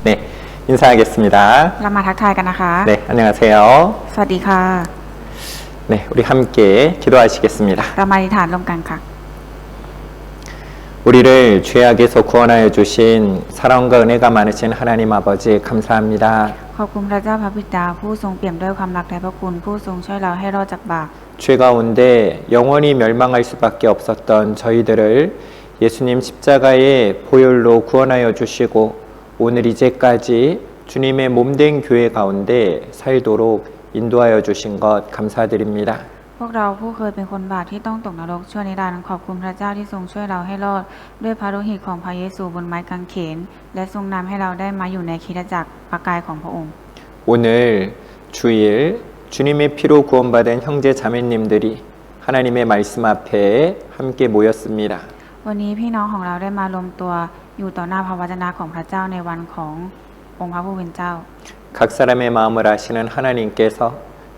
네, 인사하겠습니다. เรามาทักทายกันนะคะ 네, 안녕하세요. สวัสดีค่ะ 네, 우리 함께 기도하시겠습니다. เรามาอธิษฐานร่วมกันค่ะ 우리를 죄악에서 구원하여 주신 사랑과 은혜가 많으신 하나님 아버지 감사합니다. ขอบคุณพระเจ้าพระบิดาผู้ทรงเปี่ยมด้วยความรักและพระคุณผู้ทรงช่วยเราให้รอดจากบาป 죄 가운데 영원히 멸망할 수밖에 없었던 저희들을 예수님 십자가의 보혈로 구원하여 주시고 오늘 이제까지 주님의 몸된 교회 가운데 살도록 인도하여 주신 것 감사드립니다. พวกเราผู้เคยเป็นคนบาปที่ต้องตกนรกชั่วนิรันดร์ขอบคุณพระเจ้าที่ทรงช่วยเราให้รอดด้วยพระโลหิตของพระเยซูบนไม้กางเขนและทรงนำให้เราได้มาอยู่ในคริสตจักรพระกายของพระองค์ 오늘 주일 주님의 피로 구원받은 형제 자매님들이 하나님의 말씀 앞에 함께 모였습니다. วันนี้พี่น้องของเราได้มารวมตัวอยู่ต่อหน้าพระวจนะของพระเจ้าในวันขององค์พระผู้เป็นเจ้า 각 사람의 마음을 아시는 하나님께서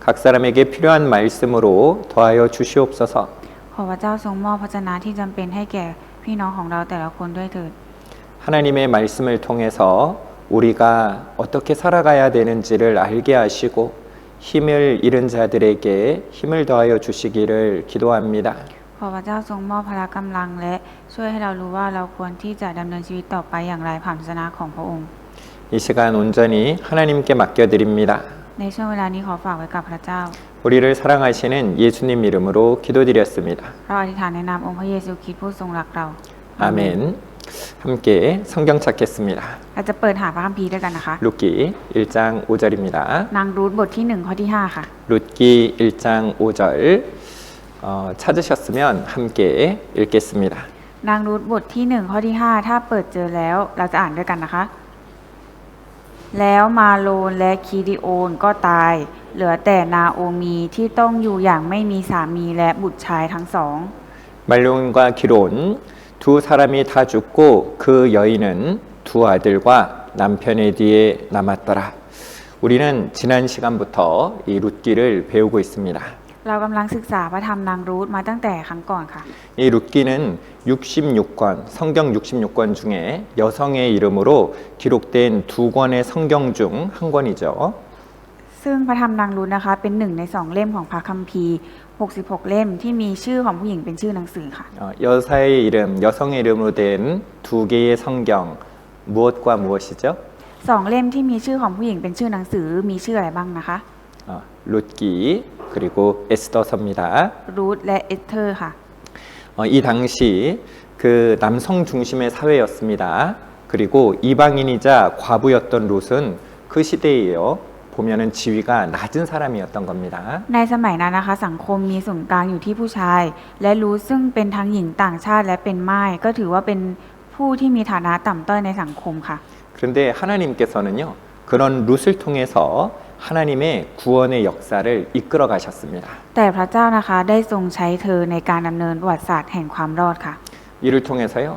각 사람에게 필요한 말씀으로 더하여 주시옵소서. ขอพระเจ้าทรงมอบพระวจนะที่จำเป็นให้แก่พี่น้องของเราแต่ละคนด้วยเถิด 하나님의 말씀을 통해서 우리가 어떻게 살아가야 되는지를 알게 하시고 힘을 잃은 자들에게 힘을 더하여 주시기를 기도합니다. ขอพระเจ้าทรงมอบพละกำลังและช่วยให้เรารู้ว่าเราควรที่จะดำเนินชีวิตต่อไปอย่างไรผ่านพระวจนะของพระองค์ 이 시간 온전히 하나님께 맡겨드립니다. ในช่วงเวลานี้ขอฝากไว้กับพระเจ้า 우리를 사랑하시는 예수님 이름으로 기도드렸습니다. เราอธิษฐานในนามองค์พระเยซูคริสต์ผู้ทรงรักเรา 아멘. 함께 성경 찾겠습니다. เราจะเปิดหาพระคัมภีร์ด้วยกันนะคะ 룻기 1장 5절입니다. นางรูธบทที่1ข้อที่5ค่ะ 룻기 1장 5절 찾으셨으면 함께 읽겠습니다. นางรูธบทที่1ข้อที่5ถ้าเปิดเจอแล้วเราจะอ่านด้วยกันนะคะ แล้วมาโลนและคีดิโอนก็ตายเหลือแต่นาโอมีที่ต้องอยู่อย่างไม่มีสามีและบุตรชายทั้งสอง 말론과 기론 두 사람이 다 죽고 그 여인은 두 아들과 남편의 뒤에 남았더라. 우리는 지난 시간부터 이 룻기를 배우고 있습니다. เรากำลังศึกษาพระธรรมนางรูธมาตั้งแต่ครั้งก่อนค่ะ 이 룻기는 66권, 성경 66권 중에 여성의 이름으로 기록된 두 권의 성경 중 한 권이죠. ซึ่งพระธรรมนางรูธนะคะเป็น1ใน2เล่มของพระคัมภีร์66เล่มที่มีชื่อของผู้หญิงเป็นชื่อหนังสือค่ะ 여사의 이름, 여성의 이름으로 된 두 개의 성경 무엇과 무엇이죠? 2เล่มที่มีชื่อของผู้หญิงเป็นชื่อหนังสือมีชื่ออะไรบ้างนะคะ 룻기 그리고 에스더서입니다. รูธและเอสเธอร์ค่ะ 이 당시 그 남성 중심의 사회였습니다. 그리고 이방인이자 과부였던 룻은 그 시대에요. 보면은 지위가 낮은 사람이었던 겁니다. ในสมัยนั้นนะคะสังคมมีศูนย์กลางอยู่ที่ผู้ชายและรูธซึ่งเป็นทั้งหญิงต่างชาติและเป็นม่ายก็ถือว่าเป็นผู้ที่มีฐานะต่ำต้อยในสังคมค่ะ 그런데 하나님께서는요. 그런 룻을 통해서 하나님의 구원의 역사를 이끌어 가셨습니다. แต่พระเจ้านะคะได้ทรงใช้เธอในการดำเนินประวัติศาสตร์แห่งความรอดค่ะ 이를 통해서요.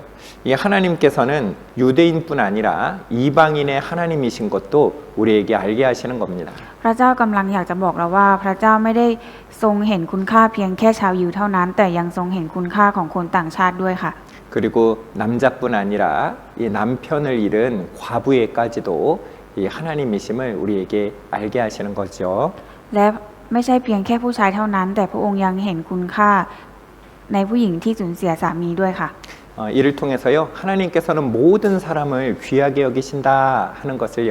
이 하나님께서는 유대인뿐 아니라 이방인의 하나님이신 것도 우리에게 알게 하시는 겁니다. พระเจ้ากำลังอยากจะบอกเราว่าพระเจ้าไม่ได้ทรงเห็นคุณค่าเพียงแค่ชาวยิวเท่านั้นแต่ยังทรงเห็นคุณค่าของคนต่างชาติด้วยค่ะ 그리고 남자뿐 아니라 이 남편을 잃은 과부에까지도 이 하나님이심을 우리에게 알게 하시는 거죠. และไม่ใช่เพียงแค่ผู้ชายเท่านั้นแต่พระองค์ยังเห็นคุณค่าในผู้หญิงที่สูญเสียสามีด้วยค่ะ 이를 통해서요 하나님께서는 모든 사람을 귀하게 여기신다 하는 것을요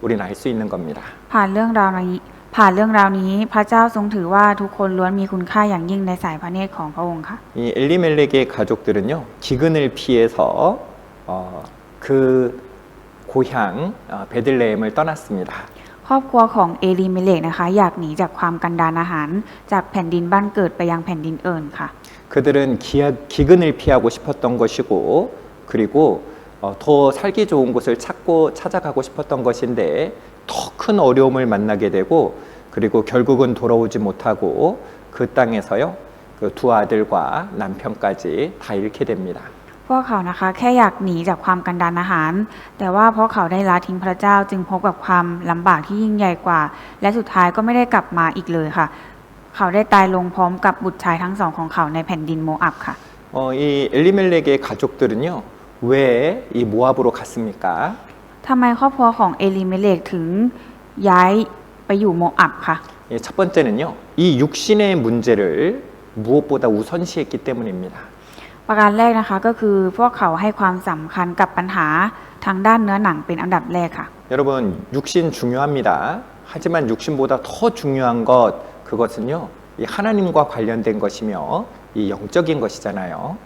우리는 알 수 있는 겁니다. ผ่านเรื่องราวนี้พระเจ้าทรงถือว่าทุกคนล้วนมีคุณค่าอย่างยิ่งในสายพระเนตรของพระองค์ค่ะ 이 엘리멜렉의 가족들은요 기근을 피해서 그 고향 베들레헴을 떠났습니다. ครอบครัวของเอลีเมเลกนะคะอยากหนีจากความกันดารอาหารจากแผ่นดินบ้านเกิดไปยังแผ่นดินอื่นค่ะ 그들은 기근을 피하고 싶었던 것이고 그리고 더 살기 좋은 곳을 찾아가고 싶었던 것인데 더 큰 어려움을 만나게 되고 그리고 결국은 돌아오지 못하고 그 땅에서요 그 두 아들과 남편까지 다 잃게 됩니다. พวกเขานะคะแค่อยากหนีจากความกันดารอาหารแต่ว่าเพราะเขาได้ละทิ้งพระเจ้าจึงพบกับความลำบากที่ยิ่งใหญ่กว่าและสุดท้ายก็ไม่ได้กลับมาอีกเลยค่ะ เขาได้ตายลงพร้อมกับบุตรชายทั้งสองของเขาในแผ่นดินโมอับค่ะ 이 엘리멜렉의 가족들은요 왜 이 모압으로 갔습니까? ทำไมครอบครัวของเอลิเมเลกถึงย้ายไปอยู่โมอับคะ 예, 첫 번째는요, 이 육신의 문제를 무엇보다 우선시했기 때문입니다. ประการแรกนะคะก็คือพวกเขาให้ความสำคัญกับปัญหาทางด้านเนื้อหนังเป็นอันดับแรกค่ะ 여러분, 육신 중요합니다. 하지만 육신보다 더 중요한 것, 그것은요, 이 하나님과 관련된 것이며 이 영적인 것이잖아요.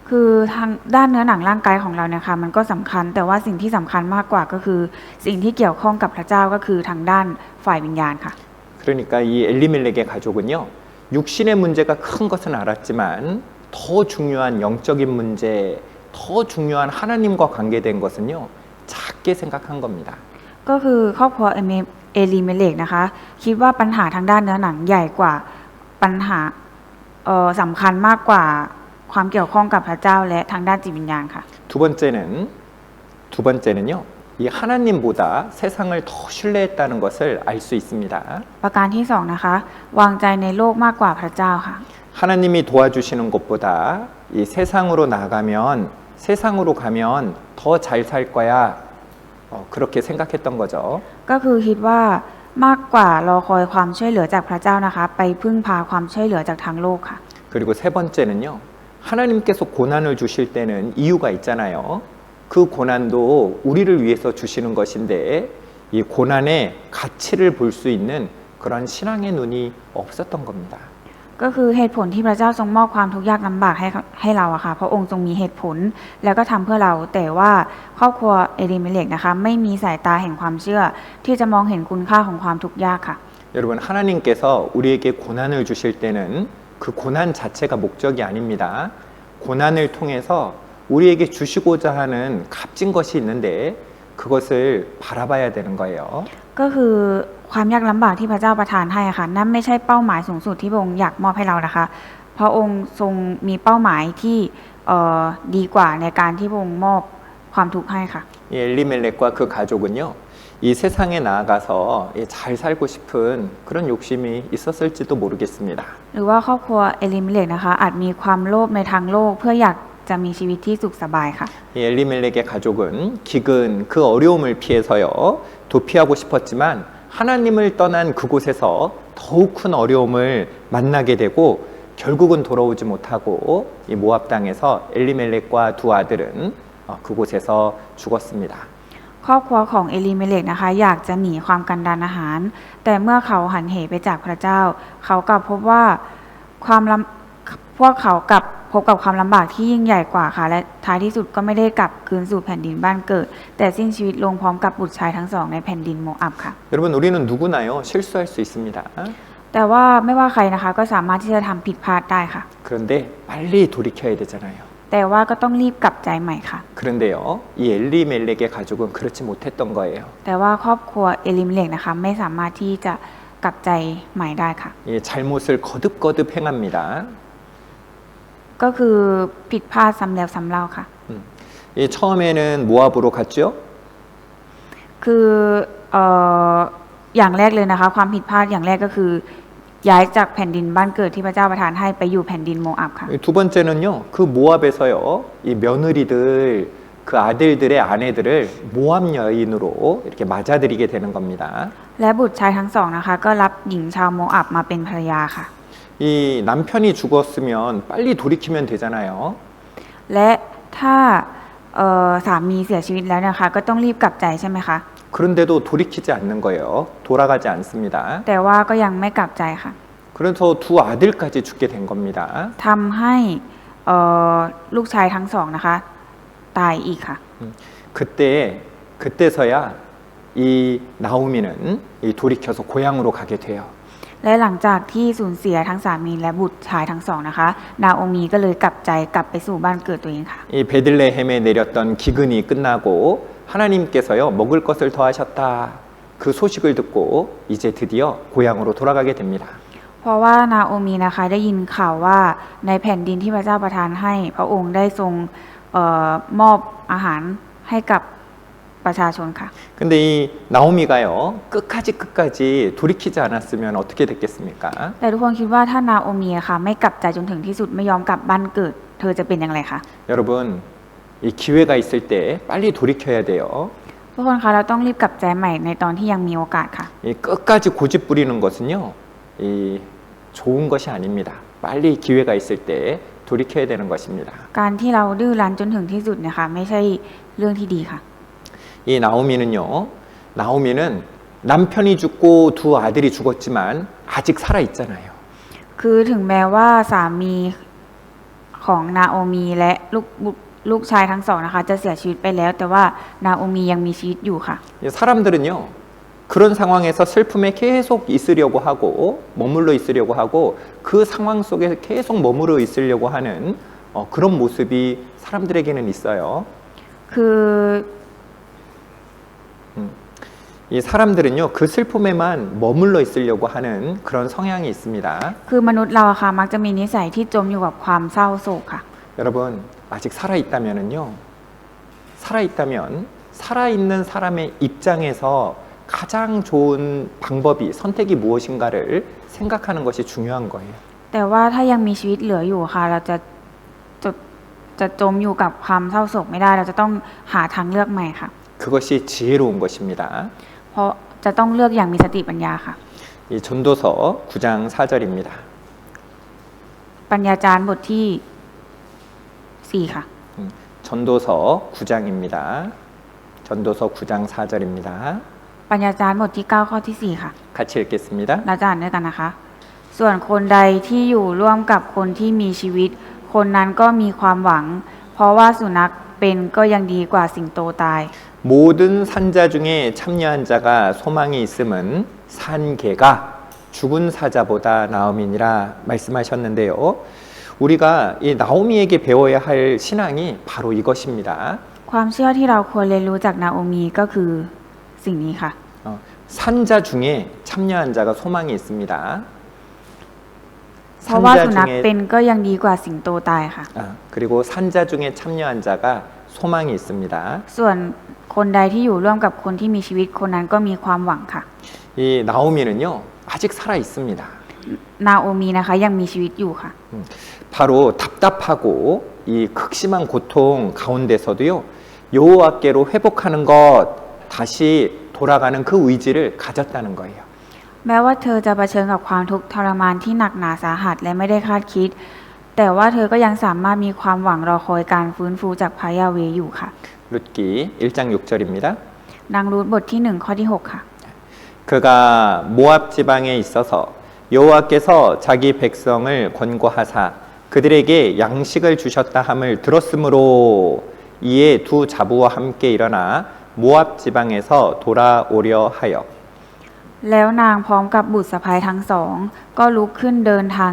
คือทางด้านเนื้อหนังร่างกายของเราเนี่ยค่ะมันก็สำคัญแต่ว่าสิ่งที่สำคัญมากกว่าก็คือ สิ่งที่เกี่ยวข้องกับพระเจ้าก็คือทางด้านฝ่ายวิญญาณค่ะ 그러니까 이 엘리멜렉의 가족은요, 육신의 문제가 큰 것은 알았지만 더 중요한 영적인 문제, 더 중요한 하나님과 관계된 것은요, 작게 생각한 겁니다. ก็คือครอบครัวเอลิเมเลกนะคะคิดว่าปัญหาทางด้านเนื้อหนังใหญ่กว่าปัญหาสำคัญมากกว่าความเกี่ยวข้องกับพระเจ้าและทางด้านจิตวิญญาณค่ะ 두 번째는요, 이 하나님보다 세상을 더 신뢰했다는 것을 알 수 있습니다. ประการที่สองนะคะวางใจในโลกมากกว่าพระเจ้าค่ะ 하나님이 도와주시는 것보다 이 세상으로 나가면 세상으로 가면 더 잘 살 거야. 그렇게 생각했던 거죠. ก็คือคิดว่ามากกว่ารอคอยความช่วยเหลือจากพระเจ้านะคะไปพึ่งพาความช่วยเหลือจากทางโลกค่ะ 그리고 세 번째는요, 하나님께서 고난을 주실 때는 이유가 있잖아요. 그 고난도 우리를 위해서 주시는 것인데 이 고난의 가치를 볼 수 있는 그런 신앙의 눈이 없었던 겁니다. ก็คือเหตุผลที่พระเจ้าทรงมอบความทุกข์ยากลำบากให้เราอะค่ะพระองค์ทรงมีเหตุผลแล้วก็ทำเพื่อเราแต่ว่าครอบครัวเอลิเมเลกนะคะไม่มีสายตาแห่งความเชื่อ ที่จะมองเห็นคุณค่าของความทุกข์ยากค่ะ 여러분, 하나님께서 우리에게 고난을 주실 때는 그 고난 자체가 목적이 아닙니다. 고난을 통해서 우리에게 주시고자 하는 값진 것이 있는데 그것을 바라봐야 되는 거예요. ก็คือความยากลำบากที่พระเจ้าประทานให้อะค่ะนั่นไม่ใช่เป้าหมายสูงสุดที่พระองค์อยากมอบให้เรานะคะพระองค์ทรงมีเป้าหมายที่ดีกว่าในการที่พระองค์มอบความทุกข์ให้ค่ะ 이 엘리멜렉과 그 가족은요, 이 세상에 나아가서 잘 살고 싶은 그런 욕심이 있었을지도 모르겠습니다. หรือว่าครอบครัวเอลิเมเลกนะคะอาจมีความโลภในทางโลกเพื่ออยากจะมีชีวิตที่สุขสบายค่ะ 이 엘리멜렉의 가족은 기근 그 어려움을 피해서요 도피하고 싶었지만 하나님을 떠난 그곳에서 더욱 큰 어려움을 만나게 되고 결국은 돌아오지 못하고 이 모압 땅에서 엘리멜렉과 두 아들은 그곳에서 죽었습니다. ครอบครัวของเอลิเมเลกนะคะอยากจะหนีความกันดารอาหาร แต่เมื่อเขาหันเหไปจากพระเจ้า เขากลับพบว่าพวกเขากลับพบกับความลำบากที่ยิ่งใหญ่กว่าค่ะและท้ายที่สุดก็ไม่ได้กลับคืนสู่แผ่นดินบ้านเกิด แต่สิ้นชีวิตลงพร้อมกับบุตรชายทั้งสองในแผ่นดินโมอับค่ะ 여러분 우리는 누구나요 실수할 수 있습니다. แต่ว่าไม่ว่าใครนะคะก็สามารถที่จะทำผิดพลาดได้ค่ะ 그런데 빨리 돌이켜야 되잖아요. แต่ว่าก็ต้องรีบกลับใจใหม่ค่ะ 그런데요 이 엘리멜렉의 가족은 그렇지 못했던 거예요. แต่ว่าครอบครัวเอลิเมเลกนะคะไม่สามารถที่จะกลับใจใหม่ได้ค่ะ 이 잘못을 거듭거듭 행합니다. ก็คือผิดพลาดซ้ำแล้วซ้ำเล่าค่ะ 이 처음에는 모압으로 갔죠. คืออย่างแรกเลยนะคะความผิดพลาดอย่างแรกก็คือย้ายจากแผ่นดินบ้านเกิดที่พระเจ้าประทานให้ไปอยู่แผ่นดินโมอับค่ะ 두 번째는요 그 모압에서요 이 며느리들 그 아들들의 아내들을 모압 여인으로 이렇게 맞아들이게 되는 겁니다. และบุตรชายทั้งสองนะคะก็รับหญิงชาวโมอับมาเป็นภรรยาค่ะ 이 남편이 죽었으면 빨리 돌이키면 되잖아요. และถ้าสามีเสียชีวิตแล้วนะคะก็ต้องรีบกลับใจใช่ไหมคะ 그런데도 돌이키지 않는 거예요. 돌아가지 않습니다. แต่ว่าก็ยังไม่กลับใจค่ะ 그래서 두 아들까지 죽게 된 겁니다. ทำให้ลูกชายทั้งสองนะคะตายอีกค่ะ 그때서야 이 나오미는 이 돌이켜서 고향으로 가게 돼요. และหลังจากที่สูญเสียทั้งสามีและบุตรชายทั้งสองนะคะนาโอมีก็เลยกลับใจกลับไปสู่บ้านเกิดตัวเองค่ะ 이 베들레헴에 내렸던 기근이 끝나고 하나님께서요 먹을 것을 더하셨다 그 소식을 듣고 이제 드디어 고향으로 돌아가게 됩니다. เพราะว่านาโอมีนะคะได้ยินข่าวว่าในแผ่นดินที่พระเจ้าประทานให้พระองค์ได้ทรงมอบอาหารให้กับประชาชนค่ะ 근데 이 나오미가요 끝까지 돌이키지 않았으면 어떻게 됐겠습니까? แต่ทุกคนคิดว่าถ้านาโอมีค่ะไม่กลับใจจนถึงที่สุดไม่ยอมกลับบ้านเกิดเธอจะเป็นอย่างไรคะ 여러분 이 기회가 있을 때 빨리 돌이켜야 돼요. ทุกคนคะเราต้องรีบกลับใจใหม่ในตอนที่ยังมีโอกาสค่ะ 이 끝까지 고집 부리는 것은요, 이 좋은 것이 아닙니다. 빨리 기회가 있을 때 돌이켜야 되는 것입니다. การที่เราดื้อรั้นจนถึงที่สุดเนี่ยค่ะไม่ใช่เรื่องที่ดีค่ะ 이 나오미는요, 나오미는 남편이 죽고 두 아들이 죽었지만 아직 살아 있잖아요. คือถึงแม้ว่าสามีของนาโอมีและลูกชายทั้งสองนะคะจะเสียชีวิตไปแล้ว แต่ว่านาโอมียังมีชีวิตอยู่ค่ะ 이 사람들은요, 그런 상황에서 슬픔에 계속 있으려고 하고 머물러 있으려고 하고 그 상황 속에 계속 머무르 있으려고 하는 그런 모습이 사람들에게는 있어요. คือ 이 사람들은요, 그 슬픔에만 머물러 있으려고 하는 그런 성향이 있습니다. คือมนุษย์เราอะค่ะมักจะมีนิสัยที่จมอยู่กับความเศร้าโศกค่ะ 여러분, 아직 살아있다면은요, 살아있다면 살아있는 사람의 입장에서 가장 좋은 방법이 선택이 무엇인가를 생각하는 것이 중요한 거예요. แต่ว่าถ้ายังมีชีวิตเหลืออยู่ค่ะเราจะจมอยู่กับความเศร้าโศกไม่ได้เราจะต้องหาทางเลือกใหม่ค่ะ 그것이 지혜로운 것입니다. เพราะจะต้องเลือกอย่างมีสติปัญญาค่ะ 이 전도서 9장 4절입니다. ปัญญาจารย์บทที่ 4 ค่ะ 전도서 9장입니다. 전도서 9장 4절입니다. ปัญญาจารย์บทที่ 9 ข้อที่ 4 ค่ะ 같이 읽겠습니다. เราจะอ่านด้วยกันนะคะ ส่วนคนใดที่อยู่ร่วมกับคนที่มีชีวิต คนนั้นก็มีความหวัง เพราะว่าสุนัขเป็นก็ยังดีกว่าสิงโตตาย 모든 산자 중에 참여한 자가 소망이 있음은 산 개가 죽은 사자보다 나음이니라 말씀하셨는데요. 우리가 이 나오미에게 배워야 할 신앙이 바로 이것입니다. ความเชื่อที่เราควรเรียนรู้จากนาโอมีก็คือสิ่งนี้ค่ะ 산자 중에 참여한 자가 소망이 있습니다. เพราะว่าสุนัขเป็นก็ยังดีกว่าสิงโตตายค่ะ 그리고 산자 중에 참여한 자가 소망이 있습니다. ส่วนคนใดที่อยู่ร่วมกับคนที่มีชีวิตคนนั้นก็มีความหวังค่ะ 이 나오미는요, 아직 살아 있습니다. นาโอมีนะคะยังมีชีวิตอยู่ค่ะ 바로 답답하고 이 극심한 고통 가운데서도요, 여호와께로 회복하는 것, 다시 돌아가는 그 의지를 가졌다는 거예요. แม้ว่าเธอจะเผชิญกับความทุกข์ทรมานที่หนักหนาสาหัสและไม่ได้คาดคิด แต่ว่าเธอก็ยังสามารถมีความหวังรอคอยการฟื้นฟูจากพระยาเวห์อยู่ค่ะ 룻기 1장 6절입니다. นางรูธบทที่ 1 ข้อที่ 6 ค่ะ 그가 모압 지방에 있어서 여호와께서 자기 백성을 권고하사 그들에게 양식을 주셨다 함을 들었으므로 이에 두 자부와 함께 일어나 모압 지방에서 돌아오려 하여 แล้วนางพร้อมกับบุตรสะใภ้ทั้งสอง ก็ลุกขึ้นเดินทาง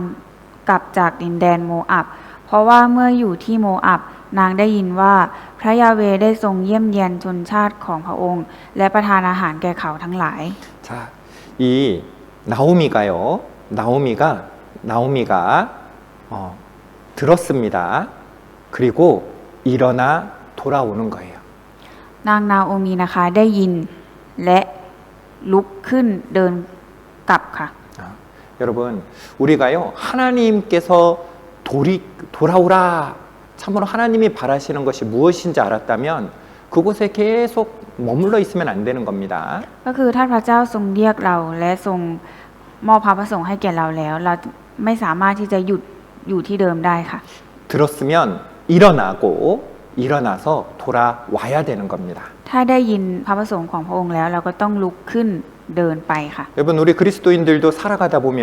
กลับจากดินแดนโมอับ เพราะว่าเมื่ออยู่ที่โมอับนางได้ยินว่าพระยาเวห์ได้ทรงเยี่ยมเยียนชนชาติของพระองค์ และประทานอาหารแก่เขาทั้งหลาย 자, 이 나오미가요. 나오미가 들었습니다. 그리고 일어나 돌아오는 거예요. นางนาโอมีนะคะได้ยินและลุกขึ้นเดินกลับค่ะ 여러분, 우리가요, 하나님께서 돌아오라. 참으로 하나님이 바라시는 것이 무엇인지 알았다면 그곳에 계속 머물러 있으면 안 되는 겁니다. ก็คือถ้าพระเจ้าทรงเรียกเราและทรงมอบพระประสงค์ให้แก่เราแล้ว เราไม่สามารถที่จะหยุดอยู่ที่เดิมได้ค่ะ 들었으면 일어나서 돌아와야 되는 겁니다. ถ้าได้ยินพระประสงค์ของพระองค์แล้ว เราก็ต้องลุกขึ้นเดินไปค่ะ 여러분, 우리 그리스도인들도 살아가다 보면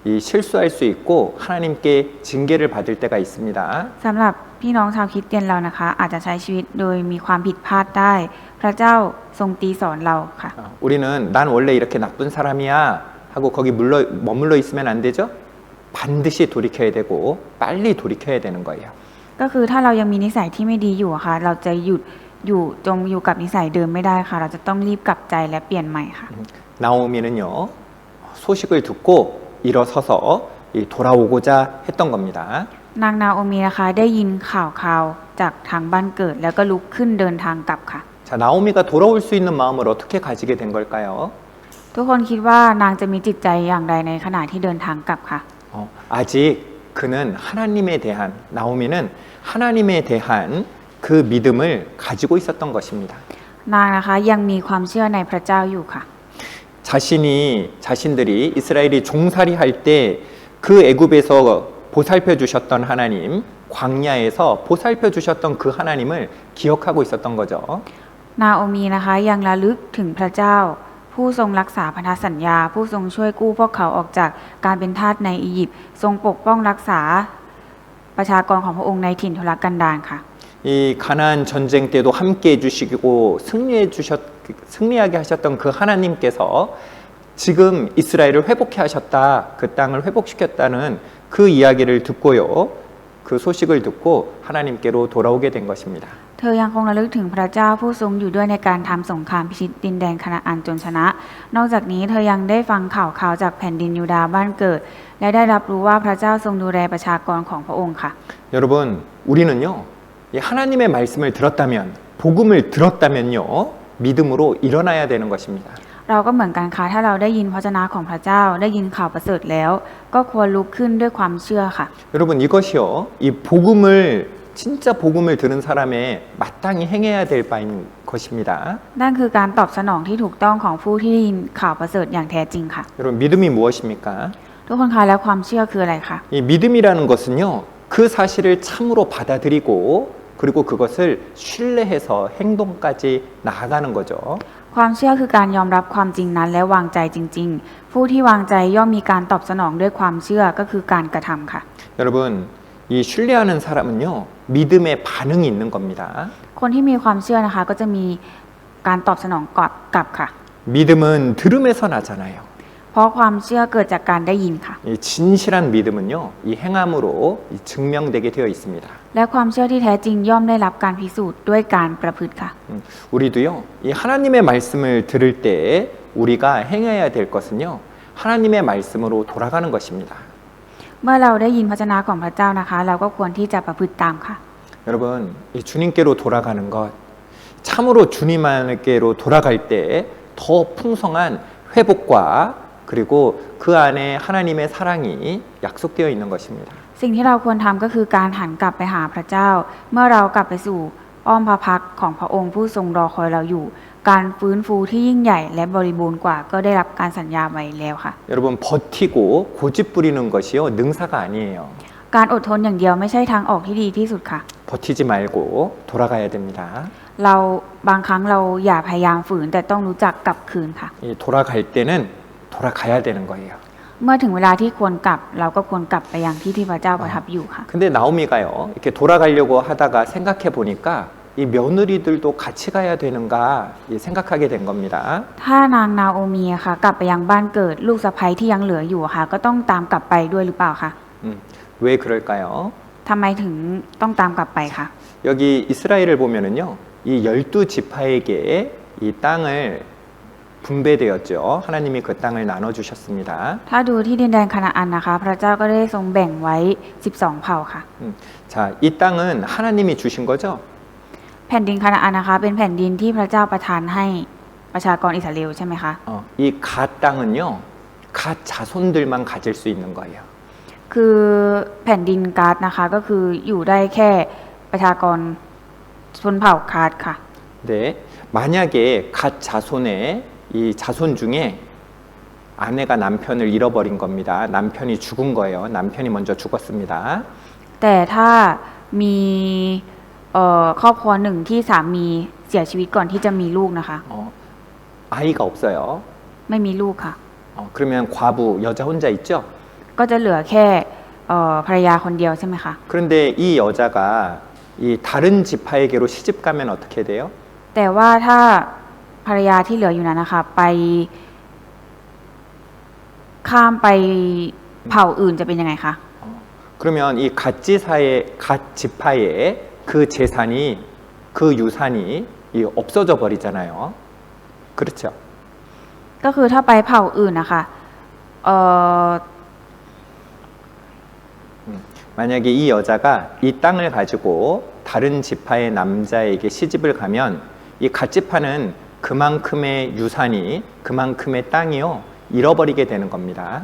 이 실수할 수 있고 하나님께 징계를 받을 때가 있습니다. สำหรับพี่น้องชาวคริสเตียนเรานะคะ อาจจะใช้ชีวิตโดยมีความผิดพลาดได้ พระเจ้าทรงตีสอนเราค่ะ 우리는 난 원래 이렇게 나쁜 사람이야 하고 거기 머물러 있으면 안 되죠? 반드시 돌이켜야 되고 빨리 돌이켜야 되는 거예요. ก็คือถ้าเรายังมีนิสัยที่ไม่ดีอยู่อะค่ะ เราจะหยุดจมอยู่กับนิสัยเดิมไม่ได้ค่ะ เราจะต้องรีบกลับใจและเปลี่ยนใหม่ค่ะ 나오미는요, 소식을 듣고 일어서서 돌아오고자 했던 겁니다. นางนาโอมีนะคะได้ยินข่าวจากทางบ้านเกิด แล้วก็ลุกขึ้นเดินทางกลับค่ะ 자, 나오미가 돌아올 수 있는 마음을 어떻게 가지게 된 걸까요? ทุกคนคิดว่านางจะมีจิตใจอย่างไรในขณะที่เดินทางกลับค่ะ 아직 그는 나오미는 하나님에 대한 그 믿음을 가지고 있었던 것입니다. นางนะคะยังมีความเชื่อในพระเจ้าอยู่ค่ะ 자신들이 이스라엘이 종살이 할 때 그 애굽에서 보살펴 주셨던 하나님, 광야에서 보살펴 주셨던 그 하나님을 기억하고 있었던 거죠. นาโอมีนะคะยังระลึกถึงพระเจ้า ผู้ทรงรักษาพันธสัญญา ผู้ทรงช่วยกู้พวกเขาออกจากการเป็นทาสในอียิปต์ทรงปกป้องรักษาประชากรของพระองค์ในถิ่นทุรกันดารค่ะ 이 가나안 전쟁 때도 함께 해주시고 승리하게 하셨던 그 하나님께서 지금 이스라엘을 회복해 하셨다, 그 땅을 회복시켰다는 그 이야기를 듣고요, 그 소식을 듣고 하나님께로 돌아오게 된 것입니다. เธอยังคงระลึกถึงพระเจ้าผู้ทรงอยู่ด้วยในการทำสงครามพิชิตดินแดนคานาอันจนชนะ นอกจากนี้เธอยังได้ฟังข่าวจากแผ่นดินยูดาห์บ้านเกิด และได้รับรู้ว่าพระเจ้าทรงดูแลประชากรของพระองค์ค่ะ 여러분, 우리는요, 이 하나님의 말씀을 들었다면, 복음을 들었다면요, 믿음으로 일어나야 되는 것입니다. เราก็เหมือนกันค่ะถ้าเราได้ยินพระวจนะของพระเจ้าได้ยินข่าวประเสริฐแล้ว ก็ควรลุกขึ้นด้วยความเชื่อค่ะ 여러분, 이것이요, 이 복음을 진짜 복음을 들은 사람의 마땅히 행해야 될 바인 것입니다. นั่นคือการตอบสนองที่ถูกต้องของผู้ที่ได้ยินข่าวประเสริฐอย่างแท้จริงค่ะ 여러분, 믿음이 무엇입니까? ทุกคนคะแล้วความเชื่อคืออะไรคะ 이 믿음이라는 것은요, 그 사실을 참으로 받아들이고 그리고 그것을 신뢰해서 행동까지 나아가는 거죠. ความเชื่อคือการยอมรับความจริงนั้นและวางใจจริงๆ ผู้ที่วางใจย่อมมีการตอบสนองด้วยความเชื่อก็คือการกระทำค่ะ 여러분, 이 신뢰하는 사람은요, 믿음의 반응이 있는 겁니다. คนที่มีความเชื่อนะคะก็จะมีการตอบสนองกลับค่ะ 믿음은 들음에서 나잖아요. เพราะความเชื่อเกิดจากการได้ยินค่ะ 이 진실한 믿음은요, 이 행함으로 증명되게 되어 있습니다. และความเชื่อที่แท้จริงย่อมได้รับการพิสูจน์ด้วยการประพฤติค่ะ 우리도요, 이 하나님의 말씀을 들을 때 우리가 행해야 될 것은요, 하나님의 말씀으로 돌아가는 것입니다. เมื่อเราได้ยินพระวจนะของพระเจ้านะคะ เราก็ควรที่จะประพฤติตามค่ะ 여러분, 이 주님께로 돌아가는 것, 참으로 주님께로 돌아갈 때 더 풍성한 회복과 그리고 그 안에 하나님의 사랑이 약속되어 있는 것입니다. สิ่งที่เราควรทำก็คือการหันกลับไปหาพระเจ้า เมื่อเรากลับไปสู่อ้อมพระพักตร์ของพระองค์ผู้ทรงรอคอยเราอยู่ การฟื้นฟูที่ยิ่งใหญ่และบริบูรณ์กว่าก็ได้รับการสัญญาไว้แล้วค่ะ 여러분, 버티고 고집 부리는 것이요, 능사가 아니에요. การอดทนอย่างเดียวไม่ใช่ทางออกที่ดีที่สุดค่ะ 버티지 말고 돌아가야 됩니다. เราบางครั้งเราอย่าพยายามฝืนแต่ต้องรู้จักกลับคืนค่ะ 이 돌아갈 때는 돌아가야 되는 거예요. เมื่อถึงเวลาที่ควรกลับเราก็ควรกลับไปยังที่พระเจ้าประทับอยู่ค่ะ 근데 나오미가요, 이렇게 돌아가려고 하다가 생각해 보니까 이 며느리들도 같이 가야 되는가 생각하게 된 겁니다. ถ้านางนาโอมีค่ะกลับไปยังบ้านเกิดลูกสะใภ้ที่ยังเหลืออยู่ค่ะ ก็ต้องตามกลับไปด้วยหรือเปล่าคะ 왜 그럴까요? ทำไมถึงต้องตามกลับไปคะ 여기 이스라엘을 보면은요, 이 12지파에게 이 땅을 분배되었죠. 하나님이 그 땅을 나눠주셨습니다. ถ้าดูที่ดินแดนคานาอันนะคะ พระเจ้าก็ได้ทรงแบ่งไว้12เผ่าค่ะ 자, 이 땅은 하나님이 주신 거죠. แผ่นดินคานาอันนะคะ เป็นแผ่นดินที่พระเจ้าประทานให้ประชากรอิสราเอลใช่ไหมคะ 이 갓 땅은요, 갓 자손들만 가질 수 있는 거예요. คือแผ่นดินกาดนะคะก็คืออยู่ได้แค่ประชากรชนเผ่ากาดค่ะ 네, 만약에 갓 자손의 이 자손 중에 아내가 남편을 잃어버린 겁니다. 남편이 죽은 거예요. 남편이 먼저 죽었습니다. แต่ถ้ามีครอบครัวหนึ่งที่สามีเสียชีวิตก่อนที่จะมีลูกนะคะ 아이가 없어요. ไม่มีลูกค่ะ 그러면 과부 여자 혼자 있죠? ก็จะเหลือแค่ภรรยาคนเดียวใช่ไหมคะ 그런데 이 여자가 이 다른 지파에게로 시집 가면 어떻게 돼요? แต่ว่าถ้าภรรยาที่เหลืออยู่นั้นนะคะไปข้ามไปเผ่าอื่นจะเป็นยังไงคะ 그러면 이 갓 지파의 그 재산이 그 유산이 없어져 버리잖아요. 그렇죠? ก็คือถ้าไปเผ่าอื่นนะคะ만약에 이 여자가 이 땅을 가지고 다른 지파의 남자에게 시집을 가면 이 갓 지파는 그만큼의 유산이 그만큼의 땅이요 잃어버리게 되는 겁니다.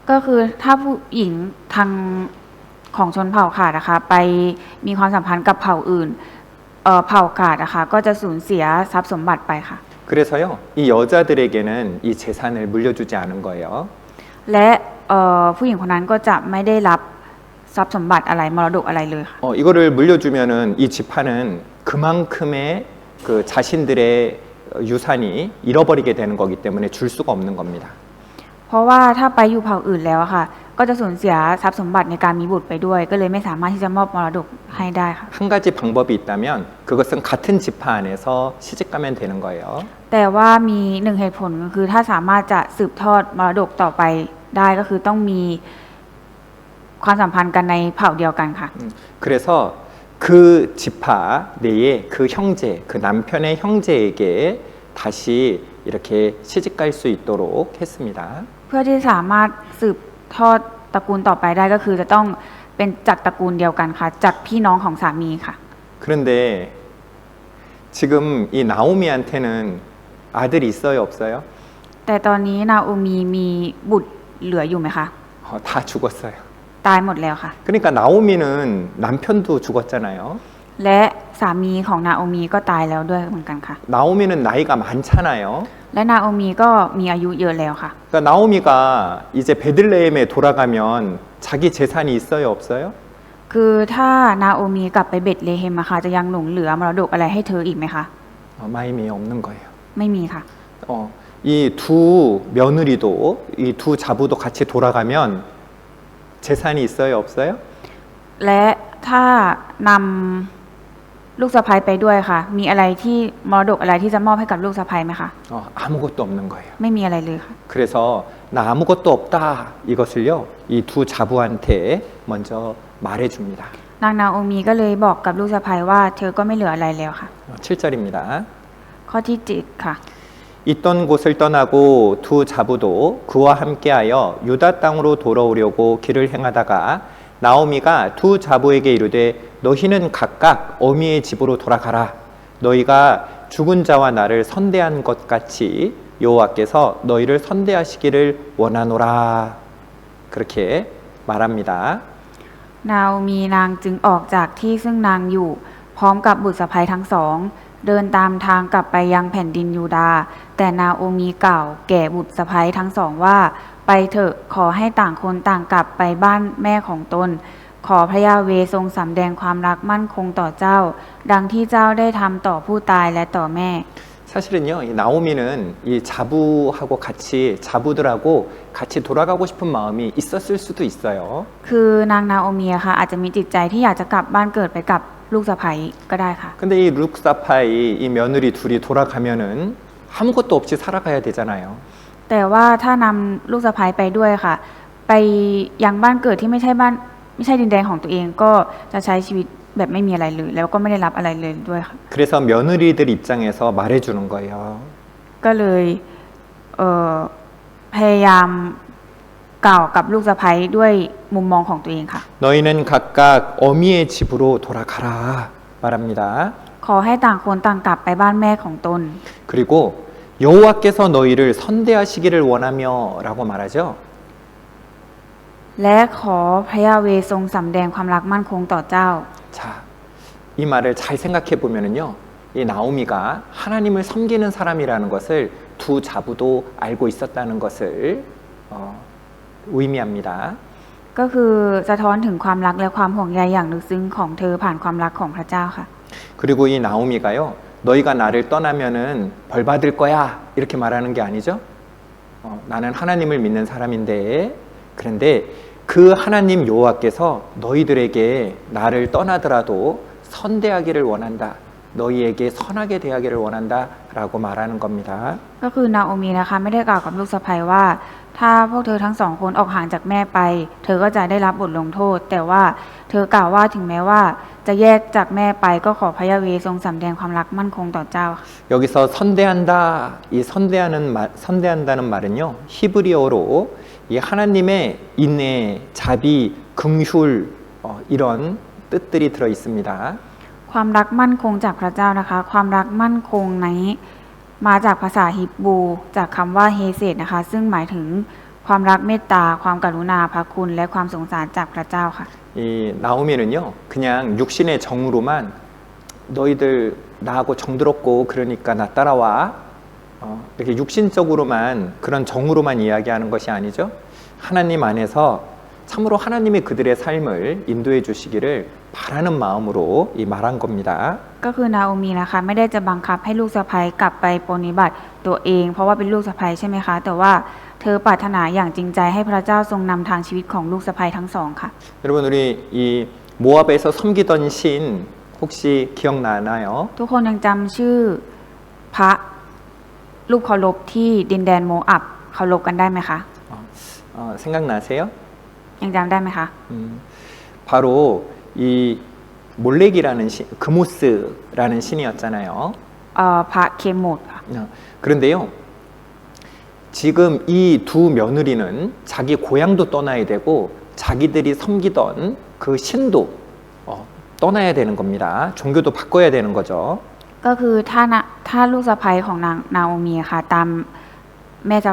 ก็คือถ้าผู้หญิงทางของชนเผ่าขาดนะคะไปมีความสัมพันธ์กับเผ่าอื่น เผ่ากาดอะค่ะก็จะสูญเสียทรัพย์สมบัติไปค่ะ 그래서요, 이 여자들에게는 이 재산을 물려주지 않은 거예요. และผู้หญิงคนนั้นก็จะไม่ได้รับทรัพย์สมบัติอะไรมรดกอะไรเลยค่ะ 이거를 물려주면은 이 지파는 그만큼의 그 자신들의 유산이 잃어버리게 되는 거기 때문에 줄 수가 없는 겁니다. เพราะว่าถ้าไปอยู่เผ่าอื่นแล้วอะค่ะ ก็จะสูญเสียทรัพย์สมบัติในการมีบุตรไปด้วย ก็เลยไม่สามารถที่จะมอบมรดกให้ได้ค่ะ 한 가지 방법이 있다면 그것은 같은 지파 안에서 시집가면 되는 거예요. แต่ว่ามีหนึ่งเหตุผลก็คือถ้าสามารถจะสืบทอดมรดกต่อไปได้ก็คือต้องมีความสัมพันธ์กันในเผ่าเดียวกันค่ะ 그래서 그 지파 내에 그 형제, 그 남편의 형제에게 다시 이렇게 시집갈 수 있도록 했습니다. เพื่อที่สามารถสืบทอดตระกูลต่อไปได้ก็คือจะต้องเป็นจากตระกูลเดียวกันค่ะ จากพี่น้องของสามีค่ะ 그런데 지금 이 나오미한테는 아들이 있어요, 없어요? แต่ตอนนี้นาโอมีมีบุตรเหลืออยู่ไหมคะ 다 죽었어요. ตายหมดแล้วค่ะ 그러니까 나오미는 남편도 죽었잖아요. และสามีของนาโอมีก็ตายแล้วด้วยเหมือนกันค่ะ 나오미는 나이가 많잖아요. และนาโอมีก็มีอายุเยอะแล้วค่ะ 그러니까 나오미가 이제 베들레헴에 돌아가면 자기 재산이 있어요, 없어요? คือถ้านาโอมีกลับไปเบธเลเฮมอะค่ะจะยังหลงเหลือมรดกอะไรให้เธออีกไหมคะ 마임이 없는 거예요. ไม่มีค่ะ 이 두 며느리도 이 두 자부도 같이 돌아가면 재산이 있어요, 없어요? และถ้านำลูกสะใภ้ไปด้วยค่ะ มีอะไรที่มรดกอะไรที่จะมอบให้กับลูกสะใภ้ไหมคะ 아무것도 없는 거예요. ไม่มีอะไรเลยค่ะ 그래서 나 아무것도 없다 이것을요 이 두 자부한테 먼저 말해줍니다. นางนาโอมีก็เลยบอกกับลูกสะใภ้ว่าเธอก็ไม่เหลืออะไรแล้วค่ะ 7절입니다. ข้อที่7ค่ะ 있던 곳을 떠나고 두 자부도 그와 함께하여 유다 땅으로 돌아오려고 길을 행하다가 나오미가 두 자부에게 이르되 너희는 각각 어미의 집으로 돌아가라. 너희가 죽은 자와 나를 선대한 것 같이 여호와께서 너희를 선대하시기를 원하노라. 그렇게 말합니다. นาโอมีนางจึงออกจากที่ซึ่งนางอยู่ พร้อมกับบุตรสะใภ้ทั้งสอง เดินตามทางกลับไปยังแผ่นดินยูดาห์แต่นาโอมีกล่าวแก่บุตรสะใภ้ทั้งสองว่า ไปเถอะขอให้ต่างคนต่างกลับไปบ้านแม่ของตน ขอพระยาเวห์ทรงสำแดงความรักมั่นคงต่อเจ้า ดังที่เจ้าได้ทำต่อผู้ตายและต่อแม่ 사실은요, 이 나오미는 이 자부하고 같이 자부들하고 같이 돌아가고 싶은 마음이 있었을 수도 있어요. คือนางนาโอมีอะค่ะอาจจะมีจิตใจที่อยากจะกลับบ้านเกิดไปกับลูกสะใภ้ก็ได้ค่ะ 근데 이 룩사파이 이 며느리 둘이 돌아가면은 아무것도 없이 살아가야 되잖아요. แต่ว่าถ้านำลูกสะใภ้ไปด้วยค่ะ ไปยังบ้านเกิดที่ไม่ใช่ดินแดนของตัวเองก็จะใช้ชีวิตแบบไม่มีอะไรเลย แล้วก็ไม่ได้รับอะไรเลยด้วยค่ะ 그래서 며느리들 입장에서 말해주는 거예요. ก็เลยพยายามกล่าวกับลูกสะใภ้ด้วยมุมมองของตัวเองค่ะ 너희는 각각 어미의 집으로 돌아가라 말합니다. ขอให้ต่างคนต่างกลับไปบ้านแม่ของตน 그리고 여호와께서 너희를 선대하시기를 원하며라고 말하죠. และขอพระยาเวห์ทรงสำแดงความรักมั่นคงต่อเจ้า 자, 이 말을 잘 생각해 보면은요, 이 나오미가 하나님을 섬기는 사람이라는 것을 두 자부도 알고 있었다는 것을 의미합니다. ก็คือสะท้อนถึงความรักและความห่วงใยอย่างลึกซึ้งของเธอผ่านความรักของพระเจ้าค่ะ 그리고 이 나오미가요, 너희가 나를 떠나면은 벌 받을 거야 이렇게 말하는 게 아니죠. 나는 하나님을 믿는 사람인데, 그런데 그 하나님 여호와께서 너희들에게 나를 떠나더라도 선대하기를 원한다. 너희에게 선하게 대하기를 원한다라고 말하는 겁니다. ก็คือนาโอมีนะคะไม่ได้กล่าวกับลูกสะใภ้ว่า ถ้าพวกเธอทั้งสองคนออกห่างจากแม่ไป เธอก็จะได้รับบทลงโทษ แต่ว่าเธอกล่าวว่าถึงแม้ว่าจะแยกจากแม่ไปก็ขอพระยาเวห์ทรงสำแดงความรักมั่นคงต่อเจ้า 여기서 선대한다, 이 선대한다는 말은요, 히브리어로 이 하나님의 인내, 자비, 긍휼 이런 뜻들이 들어 있습니다. ความรักมั่นคงจากพระเจ้านะคะ ความรักมั่นคงนี้มาจากภาษาฮิบรูจากคำว่าเฮเซดนะคะ ซึ่งหมายถึงความรักเมตตา ความกรุณาพระคุณและความสงสารจากพระเจ้าค่ะ 이 나오미는요, 그냥 육신의 정으로만 너희들 나하고 정들었고 그러니까 나 따라와. 이렇게 육신적으로만 그런 정으로만 이야기하는 것이 아니죠. 하나님 안에서 참으로 하나님이 그들의 삶을 인도해 주시기를 바라는 마음으로 이 말한 겁니다. ก็คือนาโอมีนะคะไม่ได้จะบังคับให้ลูกสะใภ้กลับไปปฏิบัติตัวเองเพราะว่าเป็นลูกสะใภ้ใช่ไหมคะแต่ว่าเธอปรารถนาอย่างจริงใจให้พระเจ้าทรงนำทางชีวิตของลูกสะใภ้ทั้งสองค่ะ 여러분 우리 이 모압에서 섬기던 신 혹시 기억나나요? ทุกคนยังจำชื่อพระรูปเคารพที่ดินแดนโมอับเคารพกันได้ไหมคะ 생각나세요? ยังจำได้ไหมคะ 바로 이 몰렉이라는 신, 그모스라는 신이었잖아요. พระเคโมดค่ะ 그런데요. 지금 이 두 며느리는 자기 고향도 떠나야 되고 자기들이 섬기던 그 신도 떠나야 되는 겁니다. 종교도 바꿔야 되는 거죠. ก็คือถ้าลูกสะใภ้ของนางนาโอมีค่ะตามแม่จะ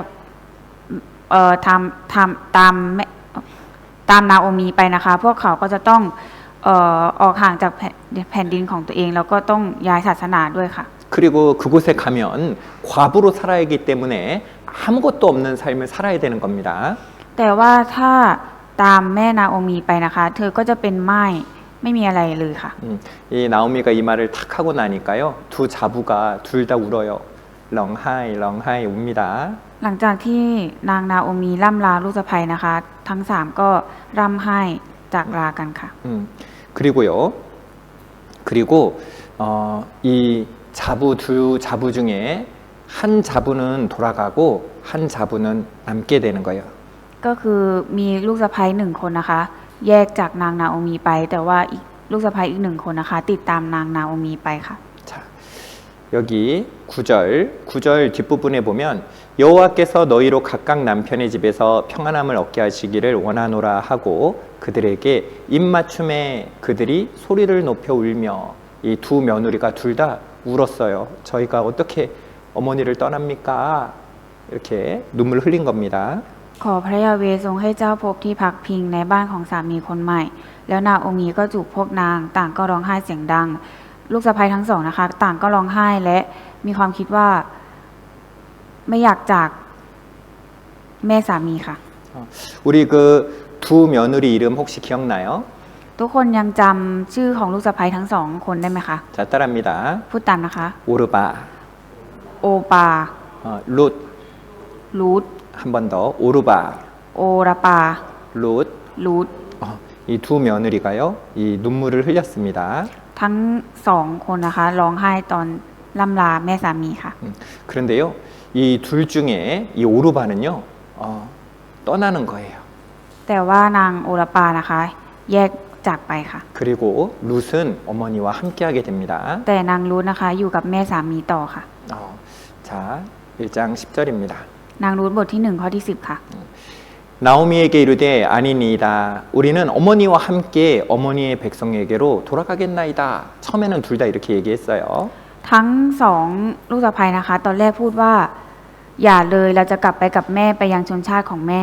ตามนาโอมีไปนะคะ พวกเขาก็จะต้องออกห่างจากแผ่นดินของตัวเองแล้วก็ต้องย้ายศาสนาด้วยค่ะ 그리고 그곳에 가면 과부로 살아야 하기 때문에 아무것도 없는 삶을 살아야 되는 겁니다. แต่ว่าถ้าตามแม่นาโอมีไปนะคะ เธอก็จะเป็นม่ายไม่มีอะไรเลยค่ะ 이 나오미가 이 말을 탁 하고 나니까요. 두 자부가 둘 다 울어요. 렁하이 렁하이 웁니다. หลังจากที่นางนาโอมีล่ำลาลูกสะใภ้นะคะ ทั้งสามก็ร่ำไห้จากลากันค่ะ 그리고요. 그리고 이 자부 두 자부 중에 한 자부는 돌아가고 한 자부는 남게 되는 거예요. ก็คือมีลูกสะใภ้หนึ่งคนนะคะ แยกจากนางนาโอมีไป แต่ว่าอีกลูกสะใภ้อีกหนึ่งคนนะคะ ติดตามนางนาโอมีไปค่ะ 자, 여기 9절 뒷부분에 보면 여호와께서 너희로 각각 남편의 집에서 평안함을 얻게 하시기를 원하노라 하고 그들에게 입맞춤에 그들이 소리를 높여 울며 이 두 며느리가 둘 다 울었어요. 저희가 어떻게 어머니를 떠납니까? 이렇게 눈물 흘린 겁니다. ขอพระยาเวห์ทรงให้เจ้าพบที่พักพิงในบ้านของสามีคนใหม่ แล้วนาโอมีก็จูบพวกนางต่างก็ร้องไห้เสียงดัง ลูกสะใภ้ทั้งสองนะคะ ต่างก็ร้องไห้และมีความคิดว่าไม่อยากจากแม่สามีค่ะ 우리 그 두 며느리 이름 혹시 기억나요? ทุกคนยังจำชื่อของลูกสะใภ้ทั้งสองคนได้ไหมคะ 자, 따라합니다. พูดตามนะคะ 오르바, โอปา 룻, ลูด 한 번 더. 오르바, โอราปา 룻. ลูด 이 두 며느리가요, 이 눈물을 흘렸습니다. ทั้งสองคนนะคะร้องไห้ตอนล่ำลาแม่สามีค่ะ 그런데요, 이 둘 중에 이 오르바는요, 떠나는 거예요. แต่ว่านางโอราปานะคะ แยกจากไปค่ะ 그리고 룻은 어머니와 함께하게 됩니다. แต่นางรูทนะคะอยู่กับแม่สามีต่อค่ะ 자, 1장 10절입니다. นางรูทบทที่1ข้อที่10ค่ะ 나오미에게 이르되 아니니이다. 우리는 어머니와 함께 어머니의 백성에게로 돌아가겠나이다. 처음에는 둘 다 이렇게 얘기했어요. ทั้งสองลูกสะใภ้นะคะ ตอนแรกพูดว่าอย่าเลยเราจะกลับไปกับแม่ไปยังชนชาติของแม่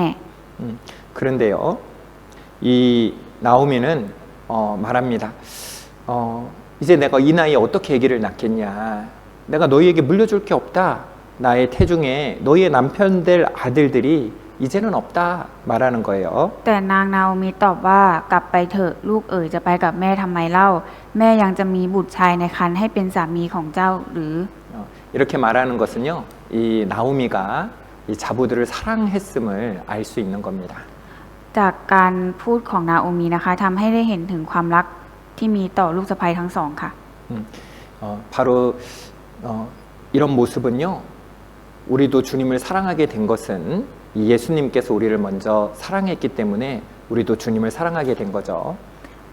그런데요, 이 나오미는 말합니다. 이제 내가 이 나이에 어떻게 아기를 낳겠냐. 내가 너희에게 물려줄 게 없다. 나의 태중에 너희의 남편 될 아들들이 이제는 없다 말하는 거예요. แต่นางนาโอมีตอบว่ากลับไปเถอะลูกเอ๋ยจะไปกับแม่ทำไมเล่า แม่ยังจะมีบุตรชายในครรภ์ให้เป็นสามีของเจ้าหรือ 이렇게 말하는 것은요, 이 나오미가 이 자부들을 사랑했음을 알 수 있는 겁니다. จากการพูดของนาโอมีนะคะทำให้ได้เห็นถึงความรักที่มีต่อลูกสะใภ้ทั้งสองค่ะ 바로 이런 모습은요, 우리도 주님을 사랑하게 된 것은 이 예수님께서 우리를 먼저 사랑했기 때문에 우리도 주님을 사랑하게 된 거죠.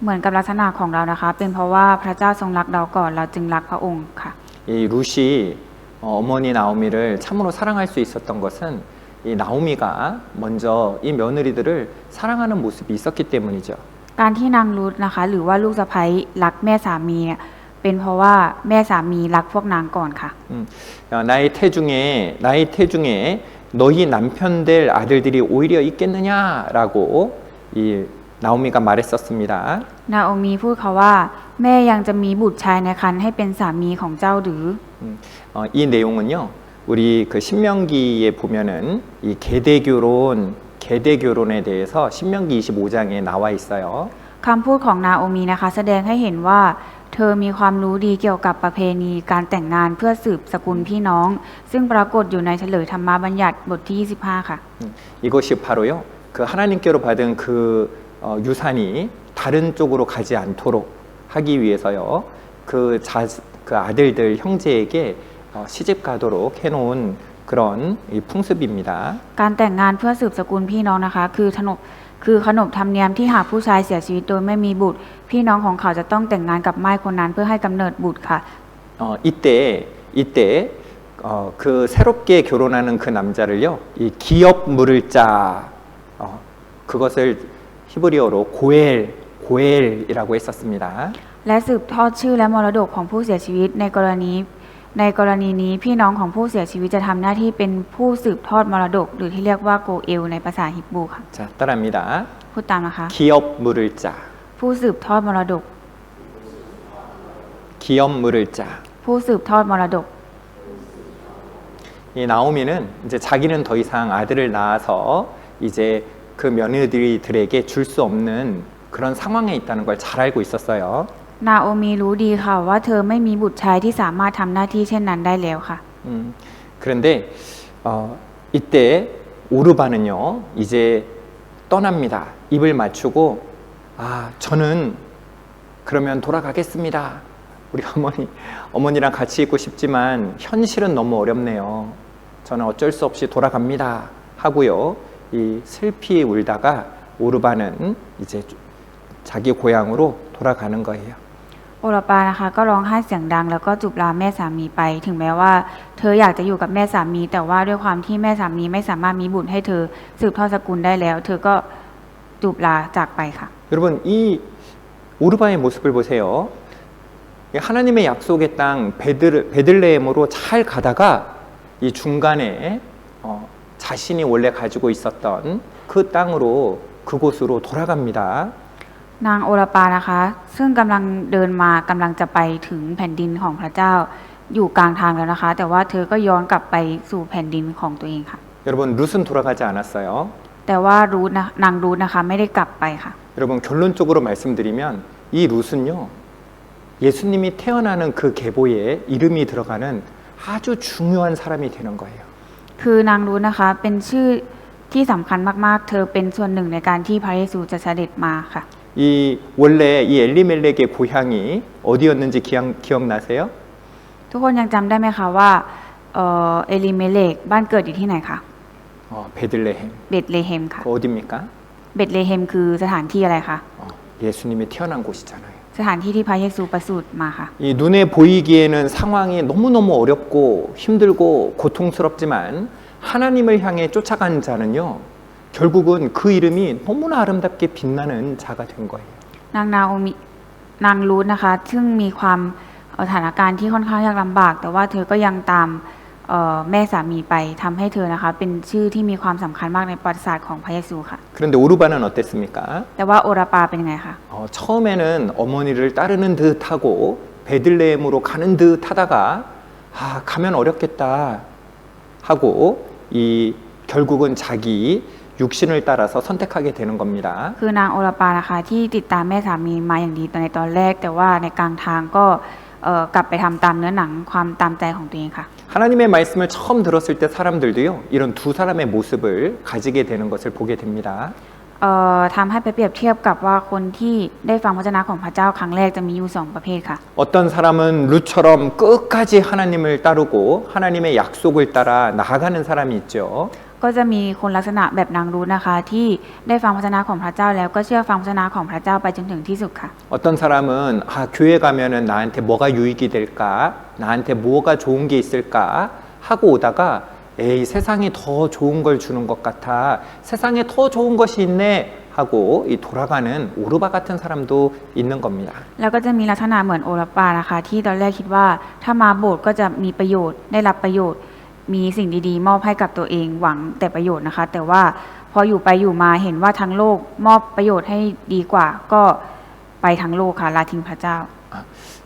เหมือนกับลักษณะของเรานะคะ เป็นเพราะว่าพระเจ้าทรงรักเราก่อนเราจึงรักพระองค์ค่ะ 이 룻이 어머니 나오미를 참으로 사랑할 수 있었던 것은 이 나오미가 먼저 이 며느리들을 사랑하는 모습이 있었기 때문이죠. การที่นางรูทนะคะ หรือว่าลูกสะใภ้รักแม่สามีเนี่ยเป็นเพราะว่าแม่สามีรักพวกนางก่อนค่ะ 나의 태중에 너희 남편 될 아들들이 오히려 있겠느냐라고 이 나오미가 말했었습니다. นาโอมีพูดเขาว่า แม่ยังจะมีบุตรชายในครรภ์ให้เป็นสามีของเจ้าหรือ 이 내용은요, 우리 그 신명기에 보면은 이 계대교론에 대해서 신명기 25장에 나와 있어요. คำพูดของนาโอมีนะคะแสดงให้เห็นว่า เธอมีความรู้ดีเกี่ยวกับประเพณีการแต่งงานเพื่อสืบสกุลพี่น้อง ซึ่งปรากฏอยู่ในเฉลยธรรมบัญญัติบทที่ 25 ค่ะ 이것이 바로요, 그 하나님께로 받은 그 유산이 다른 쪽으로 가지 않도록 하기 위해서요, 그 아들들 형제에게 시집 가도록 해놓은 그런 이 풍습입니다. การแต่งงานเพื่อสืบสกุลพี่น้องนะคะ คือขนบธรรมเนียมที่หากผู้ชายเสียชีวิตโดยไม่มีบุตร พี่น้องของเขาจะต้องแต่งงานกับม่ายคนนั้นเพื่อให้กำเนิดบุตรค่ะ 이때 그 새롭게 결혼하는 그 남자를요, 이 기업 물을 자, 그것을 히브리어로 고엘이라고 했었습니다. และสืบทอดชื่อและมรดกของผู้เสียชีวิตในกรณีนี้พี่น้องของผู้เสียชีวิตจะทำหน้าที่เป็นผู้สืบทอดมรดกหรือที่เรียกว่าโกเอลในภาษาฮิบรูค่ะ 자, 따라합니다. พูดตามนะคะ 기업 물을 자, ผู้สืบทอดมรดก 기업 물을 자. ผู้สืบทอดมรดก 이 나오미는 이제 자기는 더 이상 아들을 낳아서 이제 그 며느리들에게 줄 수 없는 그런 상황에 있다는 걸 잘 알고 있었어요. นาโอมีรู้ดีค่ะว่าเธอไม่มีบุตรชายที่สามารถทำหน้าที่เช่นนั้นได้แล้วค่ะ 그런데 이때 오르바는요, 이제 떠납니다. 입을 맞추고, 저는 그러면 돌아가겠습니다. 우리 어머니랑 같이 있고 싶지만 현실은 너무 어렵네요. 저는 어쩔 수 없이 돌아갑니다. 하고요, 이 슬피 울다가 오르바는 이제 자기 고향으로 돌아가는 거예요. โอรปานะคะก็ร้องไห้เสียงดังแล้วก็จูบลาแม่สามีไปถึงแม้ว่าเธออยากจะอยู่กับแม่สามีแต่ว่าด้วยความที่แม่สามีไม่สามารถมีบุตรให้เธอสืบทอดสกุลได้แล้วเธอก็จูบลาจากไปค่ะ 여러분, 이 오르바의 모습을 보세요. 하나님의 약속의 땅 베들레헴으로 잘 가다가 이 중간에 자신이 원래 가지고 있었던 그 땅으로 그곳으로 돌아갑니다. นางโอรปานะคะซึ่งกำลังเดินมากำลังจะไปถึงแผ่นดินของพระเจ้าอยู่กลางทางแล้วนะคะแต่ว่าเธอก็ย้อนกลับไปสู่แผ่นดินของตัวเองค่ะ 여러분, 룻은 돌아가지 않았어요. แต่ว่านางรูทนะคะไม่ได้กลับไปค่ะ 여러분, 결론적으로 말씀드리면 이 룻은요, 예수님이 태어나는 그 계보에 이름이 들어가는 아주 중요한 사람이 되는 거예요. คือนางรูทนะคะเป็นชื่อที่สำคัญมากๆเธอเป็นส่วนหนึ่งในการที่พระเยซูจะเสด็จมาค่ะ 이 원래 이 엘리멜렉의 고향이 어디였는지 기억나세요? ทุกคนยังจำได้ไหมคะว่าเอลิเมเลกบ้านเกิดอยู่ที่ไหนคะ 베들레헴. เบธเลเฮมค่ะ 그 어디입니까? เบธเลเฮมคือสถานที่อะไรคะ 예수님이 태어난 곳이잖아요. สถานที่ที่พระเยซูประสูติมาค่ะ 이 눈에 보이기에는 상황이 너무너무 어렵고 힘들고 고통스럽지만 하나님을 향해 쫓아간 자는요, 결국은 그 이름이 너무나 아름답게 빛나는 자가 된 거예요. นางนาโอมินางรูทนะคะซึ่งมีความสถานการณ์ที่ค่อนข้างยากลำบาก แต่ว่าเธอก็ยังตามแม่สามีไปทำให้เธอนะคะเป็นชื่อที่มีความสำคัญมากในประวัติศาสตร์ของพระเยซูค่ะ 그런데 오르바는 어땠습니까? แต่ว่าโอรปาเป็นยังไงคะ 처음에는 어머니를 따르는 듯 하고 베들레헴으로 가는 듯 하다가 가면 어렵겠다 하고 이 결국은 자기 육신을 따라서 선택하게 되는 겁니다. คือนางโอรปานะคะที่ติดตามแม่สามีมาอย่างดีในตอนแรกแต่ว่าในกลางทางก็กลับไปทำตามเนื้อหนังความตามใจของตัวเองค่ะ 하나님의 말씀을 처음 들었을 때 사람들도요, 이런 두 사람의 모습을 가지게 되는 것을 보게 됩니다. ทำให้ไปเปรียบเทียบกับว่าคนที่ได้ฟังพระวจนะของพระเจ้าครั้งแรกจะมีอยู่2ประเภทค่ะ 어떤 사람은 룻처럼 끝까지 하나님을 따르고 하나님의 약속을 따라 나아가는 사람이 있죠. ก็จะมีคนลักษณะแบบนางรูทนะคะที่ได้ฟังพระวจนะของพระเจ้าแล้วก็เชื่อฟังพระวจนะของพระเจ้าไปจนถึงที่สุดค่ะ 어떤 사람은 교회 가면은 나한테 뭐가 유익이 될까, 나한테 뭐가 좋은 게 있을까 하고 오다가 에이 세상이 더 좋은 걸 주는 것 같아, 세상에 더 좋은 것이 있네 하고 이 돌아가는 오르바 같은 사람도 있는 겁니다. แล้วก็จะมีลักษณะเหมือนโอรปานะคะที่ตอนแรกคิดว่าถ้ามาโบสถ์ก็จะมีประโยชน์ได้รับประโยชน์มีสิ่งดีๆมอบให้กับตัวเองหวังแต่ประโยชน์นะคะแต่ว่าพ พออยู่ไปอยู่มาเห็นว่าทั้งโลกมอบประโยชน์ให้ดีกว่าก็ไปทั้งโลกค่ะละทิ้งพระเจ้า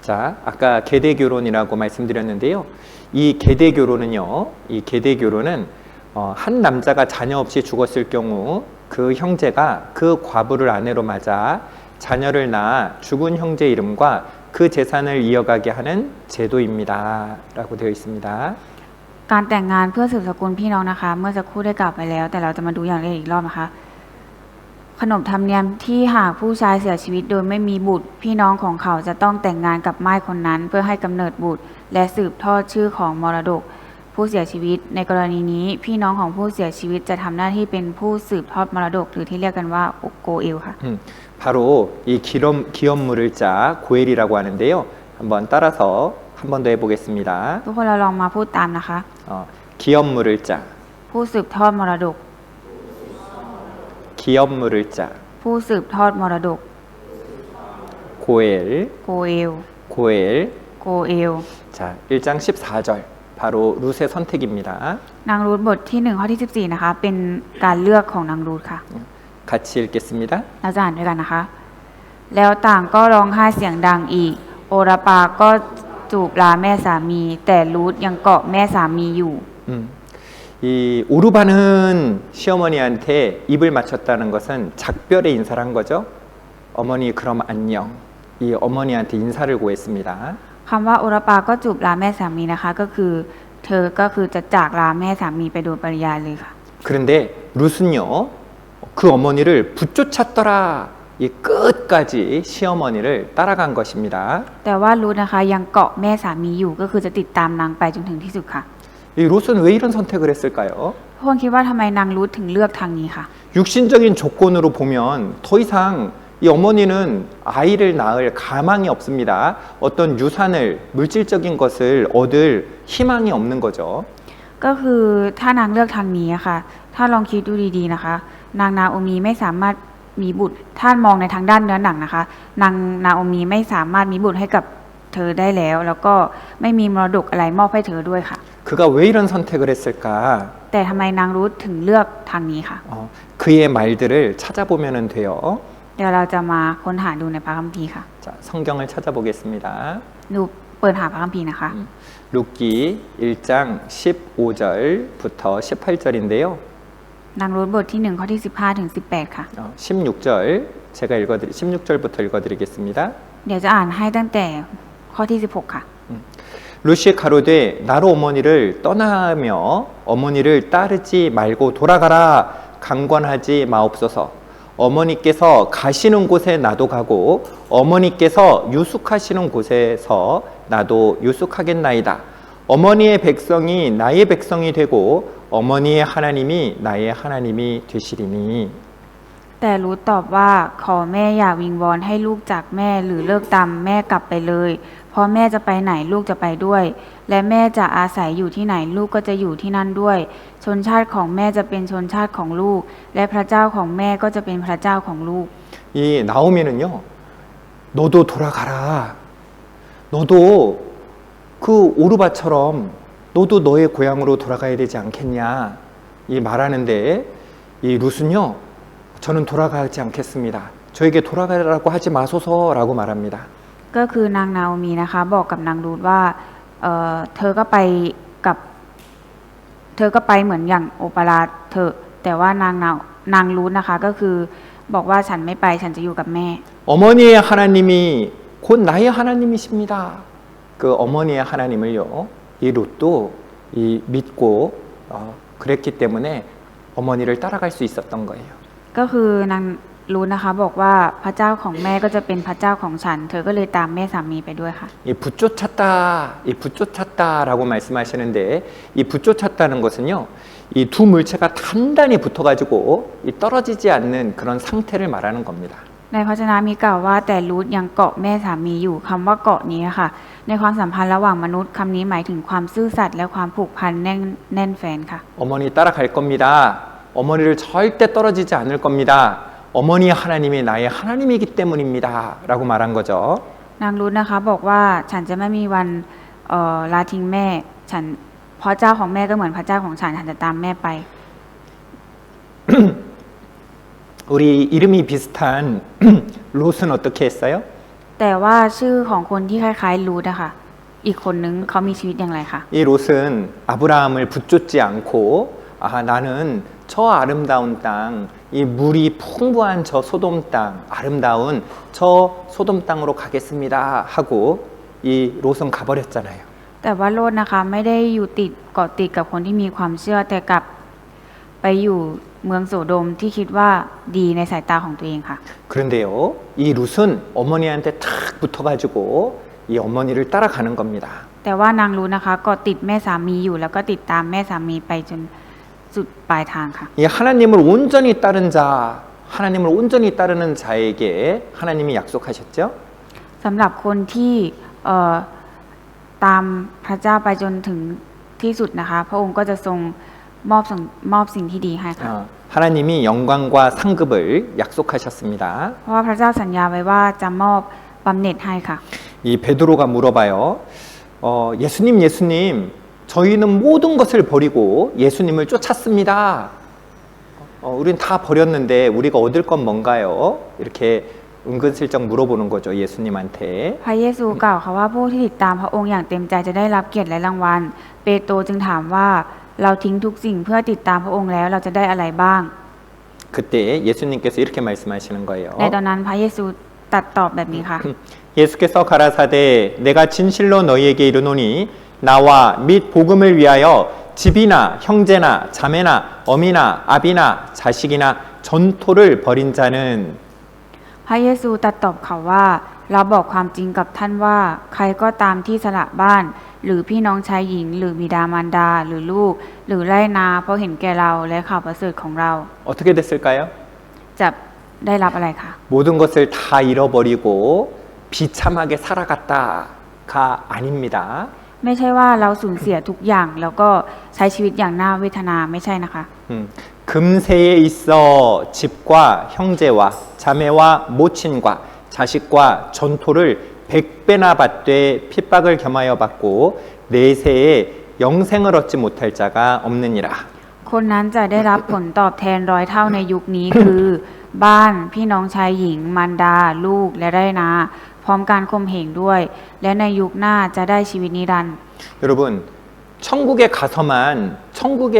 자, 아까 계대 결혼이라고 말씀드렸는데요. 이 계대 결혼은요, 이 계대 결혼은 한 남자가 자녀 없이 죽었을 경우 그 형제가 그 과부를 아내로 맞아 자녀를 낳아 죽은 형제 이름과 그 재산을 이어가게 하는 제도입니다.라고 되어 있습니다. การแต่งงานเพื่อสืบสกุลพี่น้องนะคะ เมื่อสักครู่ได้กล่าวไปแล้ว แต่เราจะมาดูอย่างละเอียดอีกรอบนะคะ ขนบธรรมเนียมที่หากผู้ชายเสียชีวิตโดยไม่มีบุตร พี่น้องของเขาจะต้องแต่งงานกับม่ายคนนั้น เพื่อให้กำเนิดบุตร และสืบทอดชื่อของมรดก ผู้เสียชีวิตในกรณีนี้ พี่น้องของผู้เสียชีวิตจะทำหน้าที่เป็นผู้สืบทอดมรดกหรือที่เรียกกันว่าโกเอลค่ะ 바로 이 기업물을 짜 고엘이라고 하는데요. 한번 따라서 한 번 더 해보겠습니다. ทุกคนเราลองมาพูดตามนะคะ 기업물을 짜, ผู้สืบทอดมรดก 기업물을 짜, ผู้สืบทอดมรดก 고엘, โกเอล 고엘. โกเอล 자, 1장 14절. 바로 룻의 선택입니다. นางรูธบทที่1ข้อที่14นะคะเป็นการเลือกของนางรูธค่ะ 같이 읽겠습니다. เราจะอ่านด้วยกันนะคะ แล้วต่างก็ร้องไห้เสียงดังอีก โอราปาก็จูบลาแม่สามี แต่รูธยังเกาะแม่สามีอยู่ 이 오르반은 시어머니한테 입을 맞췄다는 것은 작별의 인사를 한 거죠. 어머니 그럼 안녕. 이 어머니한테 인사를 구했습니다. คำว่าโอราปาก็จูบลาแม่สามีนะคะ ก็คือเธอก็คือจะจากลาแม่สามีไปโดยปริยายเลยค่ะ 그런데 룻은요, 그 어머니를 붙쫓았더라. 이 끝까지 시어머니를 따라간 것입니다. แต่ว่ารูธนะคะยังเกาะแม่สามีอยู่ก็คือจะติดตามนางไปจนถึงที่สุดค่ะ 이 롯은 왜 이런 선택을 했을까요? ทุกคนคิดว่าทำไมนางรูธถึงเลือกทางนี้ค่ะ 육신적인 조건으로 보면 더 이상 이 어머니는 아이를 낳을 가망이 없습니다. 어떤 유산을, 물질적인 것을 얻을 희망이 없는 거죠. ก็คือถ้านางเลือกทางนี้อะค่ะ ถ้าลองคิดดูดีๆนะคะ นางนาโอมีไม่สามารถมีบุตร ถ้ามองในทางด้านเนื้อหนังนะคะ นางนาโอมีไม่สามารถมีบุตรให้กับเธอได้แล้ว แล้วก็ไม่มีมรดกอะไรมอบให้เธอด้วยค่ะ 그가 왜 이런 선택을 했을까? แต่ทำไมนางรูธถึงเลือกทางนี้ค่ะ 그의 말들을 찾아보면 돼요. เดี๋ยวเราจะมาค้นหาดูในพระคัมภีร์ค่ะ 자, 성경을 찾아보겠습니다. ดูเปิดหาพระคัมภีร์นะคะ 룻기 1장 15절부터 18절인데요. นางรูธบทที่1ข้อที่15ถึง18ค่ะ 16절 제가 16절부터 읽어드리겠습니다. เดี๋ยวจะอ่านให้ตั้งแต่ข้อที่16ค่ะ 룻이 가로되 나로 어머니를 떠나며 어머니를 따르지 말고 돌아가라 강권하지 마옵소서. 어머니께서 가시는 곳에 나도 가고 어머니께서 유숙하시는 곳에서 나도 유숙하겠나이다. 어머니의 백성이 나의 백성이 되고 어머니의 하나님이 나의 하나님이 되시리니. แต่รูธตอบว่าขอแม่อย่าวิงวอนให้ลูกจากแม่หรือเลิกตามแม่กลับไปเลยเพราะแม่จะไปไหนลูกจะไปด้วย และแม่จะอาศัยอยู่ที่ไหนลูกก็จะอยู่ที่นั่นด้วย ชนชาติของแม่จะเป็นชนชาติของลูก และพระเจ้าของแม่ก็จะเป็นพระเจ้าของลูก 이 나오미는요, 너도 돌아가라. 너도 그 오르바처럼 너도 너의 고향으로 돌아가야 되지 않겠냐. 이 말하는데 이 룻은요, 저는 돌아가지 않겠습니다. 저에게 돌아가라고 하지 마소서라고 말합니다. ก็คือนางนาโอมีนะคะบอกกับนางรูธว่าเธอก็ไปเหมือนอย่างโอปราเธอแต่ว่านางรูธนะคะก็คือบอกว่าฉันไม่ไปฉันจะอยู่กับแม่ 어머니의 하나님이 곧 나의 하나님이십니다. 그 어머니의 하나님을요, 이 룻도 믿고 그랬기 때문에 어머니를 따라갈 수 있었던 거예요. ก็คือนางรูธนะคะบอกว่าพระเจ้าของแม่ก็จะเป็นพระเจ้าของฉัน เธอก็เลยตามแม่สามีไปด้วยค่ะ 이 붙쫓았다라고 말씀하시는데 이 붙쫓았다는 것은요, 이 두 물체가 단단히 붙어가지고 이 떨어지지 않는 그런 상태를 말하는 겁니다. ในพระชนะมีกล่าวว่าแต่รูธยังเกาะแม่สามีอยู่คำว่าเกาะนี้ค่ะในความสัมพันธ์ระหว่างมนุษย์คำนี้หมายถึงความซื่อสัตย์และความผูกพันแน่นแฟนค่ะ 어머니 따라갈 겁니다. 어머니를 절대 떨어지지 않을 겁니다. 어머니의 하나님이 나의 하나님이기 때문입니다. 라고 말한 거죠. นางรูธนะคะบอกว่าฉันจะไม่มีวันละทิ้งแม่ฉันเพราะเจ้าของแม่ก็เหมือนพระเจ้าของฉันจะตามแม่ไป 우리 이름이 비슷한 롯은 어떻게 했어요? แต่ว่าชื่อของคนที่คล้ายๆรูทอะค่ะ อีกคนนึงเขามีชีวิตอย่างไรคะ 이 롯은 아브라함을 붙잡지 않고 나는 저 아름다운 땅, 이 물이 풍부한 저 소돔 땅, 아름다운 저 소돔 땅으로 가겠습니다 하고 이 롯은 가버렸잖아요. แต่ว่าโลดนะคะไม่ได้อยู่ติดเกาะติดกับคนที่มีความเชื่อแต่กลับไปอยู่เมืองโสโดมที่คิดว่าดีในสายตาของตัวเองค่ะ 그런데요, 이 롯은 어머니한테 탁 붙어가지고 이 어머니를 따라가는 겁니다. แต่ว่านางรู้นะคะเกาะติดแม่สามีอยู่แล้วก็ติดตามแม่สามีไปจนสุดปลายทางค่ะ 이 하나님을 온전히 따른 자, 하나님을 온전히 따르는 자에게 하나님이 약속하셨죠? สำหรับคนที่ตามพระเจ้าไปจนถึงที่สุดนะคะ พระองค์ก็จะทรงมอบสิ่งที่ดีให้ค่ะ 하나님이 영광과 상급을 약속하셨습니다. เพราะว่าพระเจ้าสัญญาไว้ว่าจะมอบบำเหน็จให้ค่ะ 이 베드로가 물어봐요. 예수님, 저희는 모든 것을 버리고 예수님을 쫓았습니다. 우린 다 버렸는데 우리가 얻을 건 뭔가요? 이렇게 은근슬쩍 물어보는 거죠, 예수님한테. พระเยซูกล่าวค่ะว่าผู้ที่ติดตามพระองค์อย่างเต็มใจจะได้รับเกียรติและรางวัล เปโตรจึงถามว่าเราทิ้งทุกสิ่งเพื่อติดตามพระองค์แล้วเราจะได้อะไรบ้าง 그때 예수님께서 이렇게 말씀하시는 거예요. ในตอนนั้นพระเยซูตรัสตอบแบบนี้ค่ะ 예수께서 가라사대 내가 진실로 너희에게 이르노니 나와 및 복음을 위하여 집이나 형제나 자매나 어미나 아비나 자식이나 전토를 벌인 자는 พระเยซูตรัสตอบเขาว่าเราบอกความจริงกับท่านว่าใครก็ตามที่สละบ้านหรือพี่น้องชายหญิงหรือบิดามารดาหรือลูกหรือไร่นาเพราะเห็นแก่เราและข่าวประเสริฐของเรา 어떻게 됐을까요? จะได้รับอะไรคะ 모든 것을 다 잃어버리고 비참하게 살아갔다가 아닙니다. ไม่ใช่ว่าเราสูญเสียทุกอย่างแล้วก็ใช้ชีวิตอย่างน่าเวทนาไม่ใช่นะคะ 금세에 있어 집과 형제와 자매와 모친과 자식과 전토를 100배나 받되 핍박을 겸하여 받고 내세에 영생을 얻지 못할 자가 없느니라. คนนั้นจะได้รับผลตอบแทนร้อยเท่าในยุคนี้ คือบ้านพี่น้องชายหญิงมารดาลูกและไร่นาพร้อมการข่มเหงด้วย และในยุคหน้าจะได้ชีวิตนิรันดร์ 여러분, 천국에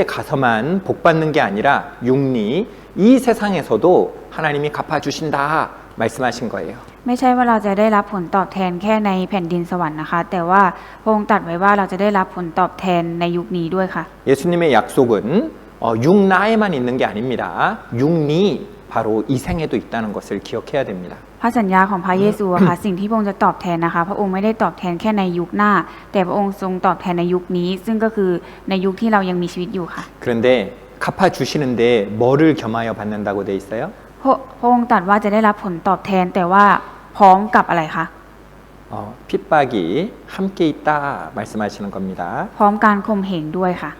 가서만 복 받는 게 아니라 육리 이 세상에서도 하나님이 갚아 주신다 말씀하신 거예요. ไม่ใช่ว่าเราจะได้รับผลตอบแทนแค่ในแผ่นดินสวรรค์นะคะ แต่ว่าพระองค์ตรัสไว้ว่าเราจะได้รับผลตอบแทนในยุคนี้ด้วยค่ะ 예수님의 약속은 육나에만 있는 게 아닙니다. 육리 바로 이 생에도 있다는 것을 기억해야 됩니다. พระสัญญาของพระเยซูอะค่ะ สิ่งที่พระองค์จะตอบแทนนะคะ พระองค์ไม่ได้ตอบแทนแค่ในยุคหน้า แต่พระองค์ทรงตอบแทนในยุคนี้ ซึ่งก็คือในยุคที่เรายังมีชีวิตอยู่ค่ะ 그런데 갚아 주시는데 뭐를 겸하여 받는다고 돼 있어요? พระองค์ตรัสว่าจะได้รับผลตอบแทนแต่ว่าพร้อมกับอะไรคะ 핍박이 함께 있다 말씀하시는 겁니다. พร้อมการข่มเหงด้วยค่ะ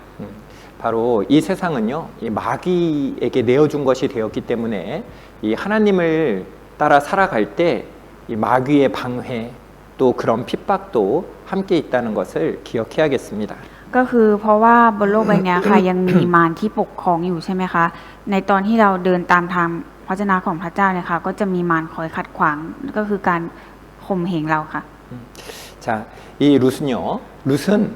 바로 이 세상은요, 이 마귀에게 내어준 것이 되었기 때문에 이 하나님을 따라 살아갈 때 이 마귀의 방해 또 그런 핍박도 함께 있다는 것을 기억해야겠습니다. ก็คือเพราะว่าบนโลกใบนี้ค่ะ ยังมีมารที่ปกครองอยู่ใช่ไหมคะ ในตอนที่เราเดินตามทางพระวจนะของพระเจ้าเนี่ยค่ะก็จะมีมารคอยขัดขวางก็คือการข่มเหงเราค่ะ 자, 이 룻은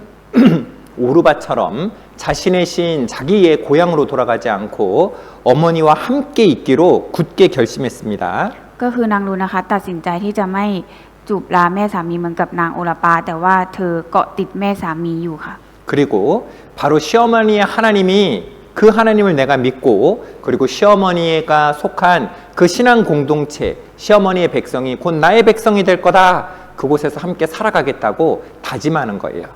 오르바처럼 자신의 시인 자기의 고향으로 돌아가지 않고 어머니와 함께 있기로 굳게 결심했습니다. ก็คือนางรูนะคะตัดสินใจที่จะไม่จูบลาแม่สามีเหมือนกับนางโอลปาแต่ว่าเธอเกาะติดแม่สามีอยู่ค่ะ 그리고 바로 시어머니의 하나님이 그 하나님을 내가 믿고 그리고 시어머니가 속한 그 신앙 공동체 시어머니의 백성이 곧 나의 백성이 될 거다. 그곳에서 함께 살아가겠다고 다짐하는 거예요.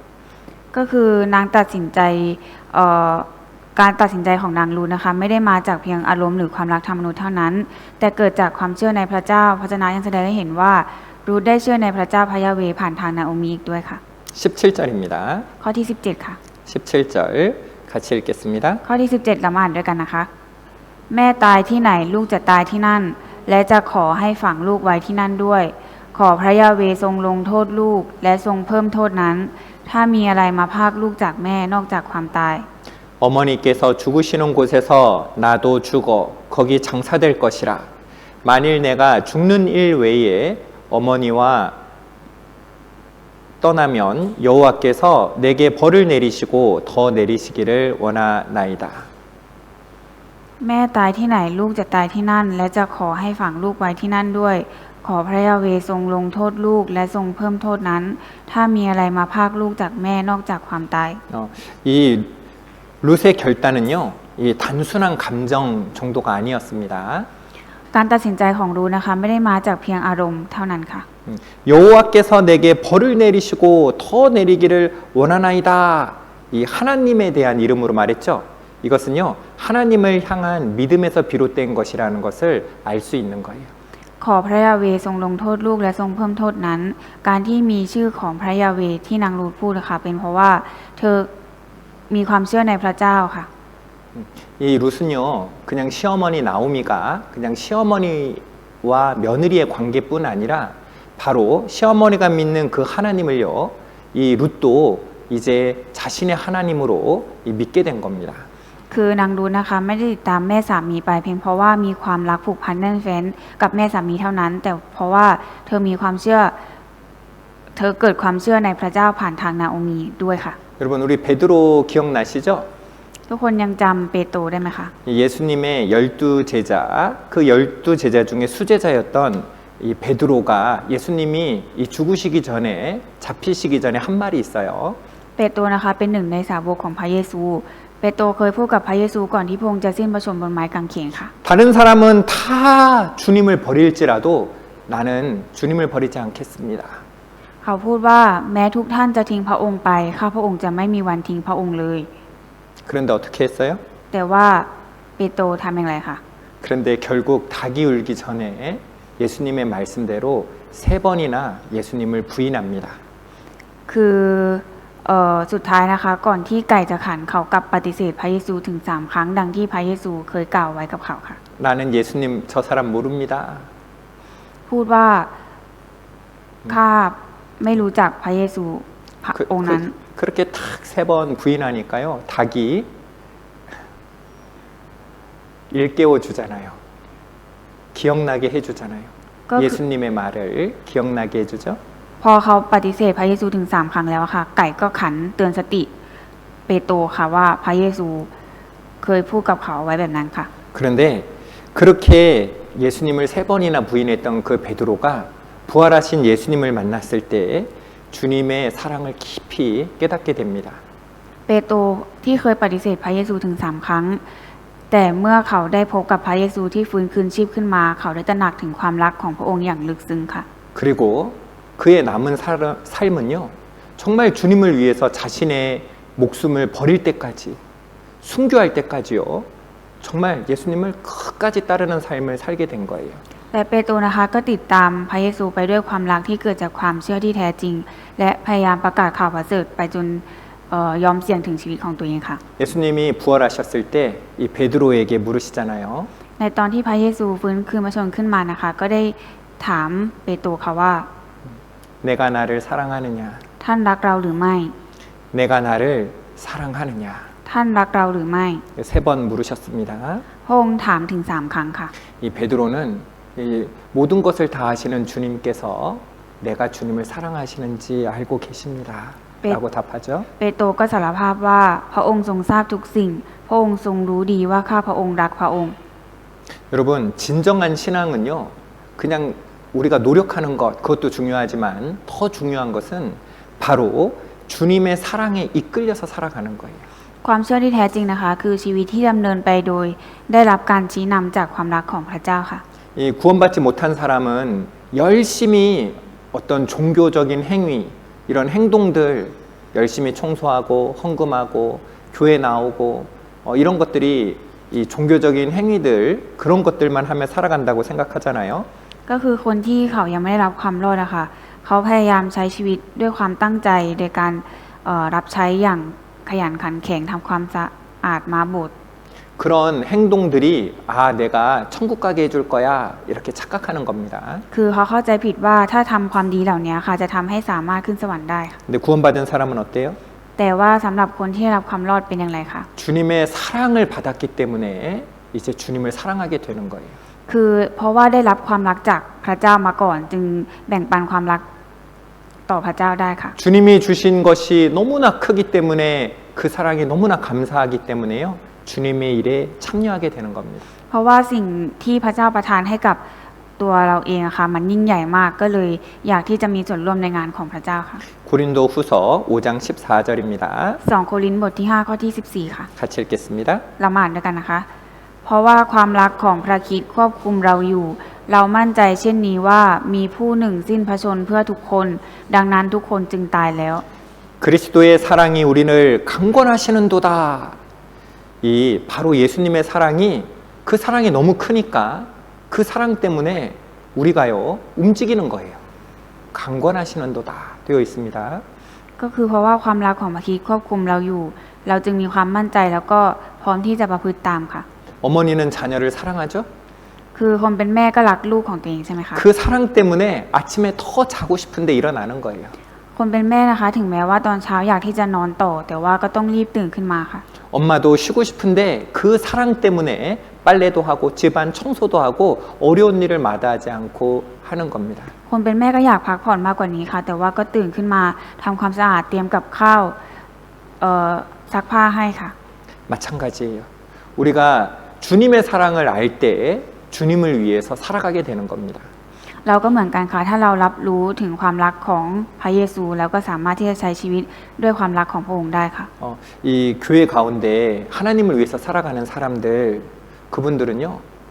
ก็คือนางตัดสินใจการตัดสินใจของนางรูนะคะไม่ได้มาจากเพียงอารมณ์หรือความรักทางมนุษย์เท่านั้น แต่เกิดจากความเชื่อในพระเจ้าพระวจนะยังแสดงให้เห็นว่ารูธได้เชื่อในพระเจ้าพระยาเวห์ผ่านทางนาโอมีอีกด้วยค่ะ 17절입니다. ข้อที่17ค่ะ 17절 같이 읽겠습니다. ข้อที่17เรามาอ่านด้วยกันนะคะ แม่ตายที่ไหนลูกจะตายที่นั่น และจะขอให้ฝังลูกไว้ที่นั่นด้วย ขอพระยาเวห์ทรงลงโทษลูกและทรงเพิ่มโทษนั้น ถ้ามีอะไรมาพรากลูกจากแม่นอกจากความตาย 어머니께서 죽으시는 곳에서 나도 죽어 거기 장사될 것이라. 만일 내가 죽는 일 외에 어머니와 떠나면 여호와께서 내게 벌을 내리시고 더 내리시기를 원하나이다. แม่ตายที่ไหนลูกจะตายที่นั่นและจะขอให้ฝังลูกไว้ที่นั่นด้วย ขอพระยาเวห์ทรงลงโทษลูกและทรงเพิ่มโทษนั้น ถ้ามีอะไรมาพรากลูกจากแม่นอกจากความตาย 이 룻의 결단은요, 이 단순한 감정 정도가 아니었습니다. การตัดสินใจของรูธนะคะไม่ได้มาจากเพียงอารมณ์เท่านั้นค่ะ 여호와께서 내게 벌을 내리시고 더 내리기를 원하나이다. 이 하나님에 대한 이름으로 말했죠. 이것은요, 하나님을 향한 믿음에서 비롯된 것이라는 것을 알 수 있는 거예요. ขอพระยาเวห์ทรงลงโทษลูกและทรงเพิ่มโทษนั้น การที่มีชื่อของพระยาเวห์ที่นางรูธพูดนะคะเป็นเพราะว่าเธอมีความเชื่อในพระเจ้าค่ะ 이 룻은요, 그냥 시어머니 나오미가 그냥 시어머니와 며느리의 관계뿐 아니라 바로 시어머니가 믿는 그 하나님을요, 이 룻도 이제 자신의 하나님으로 믿게 된 겁니다. คือนางรูธนะคะไม่ได้ติดตามแม่สามีไปเพียงเพราะว่ามีความรักผูกพันแน่นแฟ้นกับแม่สามีเท่านั้น แต่เพราะว่าเธอมีความเชื่อเธอเกิดความเชื่อในพระเจ้าผ่านทางนาโอมีด้วยค่ะ 여러분 우리 베드로 기억나시죠? ทุกคนยังจำเปโตรได้ไหมคะ 예수님의 12제자, 그 12제자 중에 수제자였던 이 베드로가 예수님이 이 죽으시기 전에 잡히시기 전에 한 말이 있어요. เปโตรนะคะเป็นหนึ่งในสาวกของพระเยซูเปโตรเคยพูดกับพระเยซูก่อนที่พระองค์จะสิ้นพระชนม์บนไม้กางเขนค่ะ 다른 사람은 다 주님을 버릴지라도 나는 주님을 버리지 않겠습니다. เขาพูดว่าแม้ทุกท่านจะทิ้งพระองค์ไปข้าพระองค์จะไม่มีวันทิ้งพระองค์เลย 그런데 어떻게 했어요? แต่ว่าเปโตรทำอย่างไรคะ 그런데 결국 닭이 울기 전에 예수님의 말씀대로 3번이나 예수님을 부인합니다. คือสุดท้ายนะคะก่อนที่ไก่จะขันเขากลับปฏิเสธพระเยซูถึง3ครั้งดังที่พระเยซูเคยกล่าวไว้กับเขาค่ะ 나는 예수님 저 사람 모릅니다. พูดว่าข้าไม่รู้จักพระเยซูพระองค์นั้น 그렇게 탁 3번 부인하니까요. 닭이 일깨워 주잖아요. 기억나게 해주잖아요. 예수님의 말을 기억나게 해주죠. พอเขาปฏิเสธพระเยซูถึง3ครั้งแล้วค่ะไก่ก็ขันเตือนสติเปโตรค่ะว่าพระเยซูเคยพูดกับเขาไว้แบบนั้นค่ะ 그런데 그렇게 예수님을 3번이나 부인했던 그 베드로가 부활하신 예수님을 만났을 때 주님의 사랑을 깊이 깨닫게 됩니다. เปโตรที่เคยปฏิเสธพระเยซูถึง3ครั้งแต่เมื่อเขาได้พบกับพระเยซูที่ฟื้นคืนชีพขึ้นมาเขาได้ตระหนักถึงความรักของพระองค์อย่างลึกซึ้งค่ะ 그리고 그의 남은 삶은요, 정말 주님을 위해서 자신의 목숨을 버릴 때까지, 순교할 때까지요, 정말 예수님을 끝까지 따르는 삶을 살게 된 거예요. แต่เปโตรนะคะก็ติดตามพระเยซูไปด้วยความรักที่เกิดจากความเชื่อที่แท้จริง และพยายามประกาศข่าวประเสริฐไปจนยอมเสี่ยงถึงชีวิตของตัวเองค่ะ 예수님이 부활하셨을 때 이 베드로에게 물으시잖아요. ในตอนที่พระเยซูฟื้นคืนพระชนม์ขึ้นมานะคะก็ได้ถามเปโตรค่ะว่า 내가 나를 사랑하느냐? ท่านรักเราหรือไม่ 내가 나를 사랑하느냐? ท่านรักเราหรือไม่ 3번 물으셨습니다. พระองค์ถามถึง3ครั้งค่ะ 이 베드로는 이 모든 것을 다 하시는 주님께서 내가 주님을 사랑하시는지 알고 계십니다. 라고 답하죠. เปโตรก็สารภาพว่าพระองค์ทรงทราบทุกสิ่งพระองค์ทรงรู้ดีว่าข้าพระองค์รักพระองค์ 여러분 진정한 신앙은요, 그냥 우리가 노력하는 것 그것도 중요하지만 더 중요한 것은 바로 주님의 사랑에 이끌려서 살아가는 거예요. ความเชื่อที่แท้จริงนะคะคือชีวิตที่ดำเนินไปโดยได้รับการชี้นำจากความรักของพระเจ้าค่ะ 이 구원받지 못한 사람은 열심히 어떤 종교적인 행위 이런 행동들 열심히 청소하고 헌금하고 교회 나오고 이런 것들이 이 종교적인 행위들 그런 것들만 하며 살아간다고 생각하잖아요. ก็คือคนที่เขายังไม่ได้รับความรอดนะคะเขาพยายามใช้ชีวิตด้วยความตั้งใจโดยการรับใช้อย่างขยันขันแข็งทำความสะอาดมาโบสถ์ 그런 행동들이 내가 천국 가게 해줄 거야 이렇게 착각하는 겁니다. คือเขาเข้าใจผิดว่าถ้าทำความดีเหล่านี้ค่ะจะทำให้สามารถขึ้นสวรรค์ได้ค่ะ 근데 구원받은 사람은 어때요? แต่ว่าสำหรับคนที่ได้รับความรอดเป็นอย่างไรคะ 주님의 사랑을 받았기 때문에 이제 주님을 사랑하게 되는 거예요. คือเพราะว่าได้รับความรักจากพระเจ้ามาก่อน จึงแบ่งปันความรักต่อพระเจ้าได้ค่ะ 주님이 주신 것이 너무나 크기 때문에 그 사랑이 너무나 감사하기 때문에요. 주님의 일에 참여하게 되는 겁니다. เพราะว่าสิ่งที่พระเจ้าประทานให้กับตัวเราเองอะค่ะมันยิ่งใหญ่มากก็เลยอยากที่จะมีส่วนร่วมในงานของพระเจ้าค่ะ 고린도 후서 5장 14절입니다. 2 โครินธ์บทที่ 5 ข้อที่ 14 ค่ะ 같이 읽겠습니다. เรามาอ่านด้วยกันนะคะ เพราะว่าความรักของพระคริสต์ควบคุมเราอยู่ เรามั่นใจเช่นนี้ว่ามีผู้หนึ่งสิ้นพระชนม์เพื่อทุกคน ดังนั้นทุกคนจึงตายแล้ว 그리스도의 사랑이 우리를 강권하시는도다. 이 바로 예수님의 사랑이 그 사랑이 너무 크니까 그 사랑 때문에 우리가요 움직이는 거예요. 강권하시는도다 되어 있습니다. ก็คือเพราะว่าความรักของพระคริสต์ควบคุมเราอยู่ เราจึงมีความมั่นใจแล้วก็พร้อมที่จะประพฤติตามค่ะ 어머니는 자녀를 사랑하죠? คือคนเป็นแม่ก็รักลูกของตัวเองใช่ไหมคะ 그 사랑 때문에 아침에 더 자고 싶은데 일어나는 거예요. คนเป็นแม่นะคะถึงแม้ว่าตอนเช้าอยากที่จะนอนต่อ แต่ว่าก็ต้องรีบตื่นขึ้นมาค่ะ 엄마도 쉬고 싶은데 그 사랑 때문에 빨래도 하고 집안 청소도 하고 어려운 일을 마다하지 않고 하는 겁니다. คนเป็นแม่ก็อยากพักผ่อนมากกว่านี้ค่ะ แต่ว่าก็ตื่นขึ้นมาทำความสะอาดเตรียมกับข้าวซักผ้าให้ค่ะ 마찬가지예요. 우리가 주님의 사랑을 알 때 주님을 위해서 살아가게 되는 겁니다. เราก็เหมือนกันค่ะถ้าเรารับรู้ถึงความรักของพระเยซูแล้วก็สามารถที่จะใช้ชีวิตด้วยความรักของพระองค์ได้ค่ะ 이 교회 가운데 하나님을 위해서 살아가는 사람들 그분들은요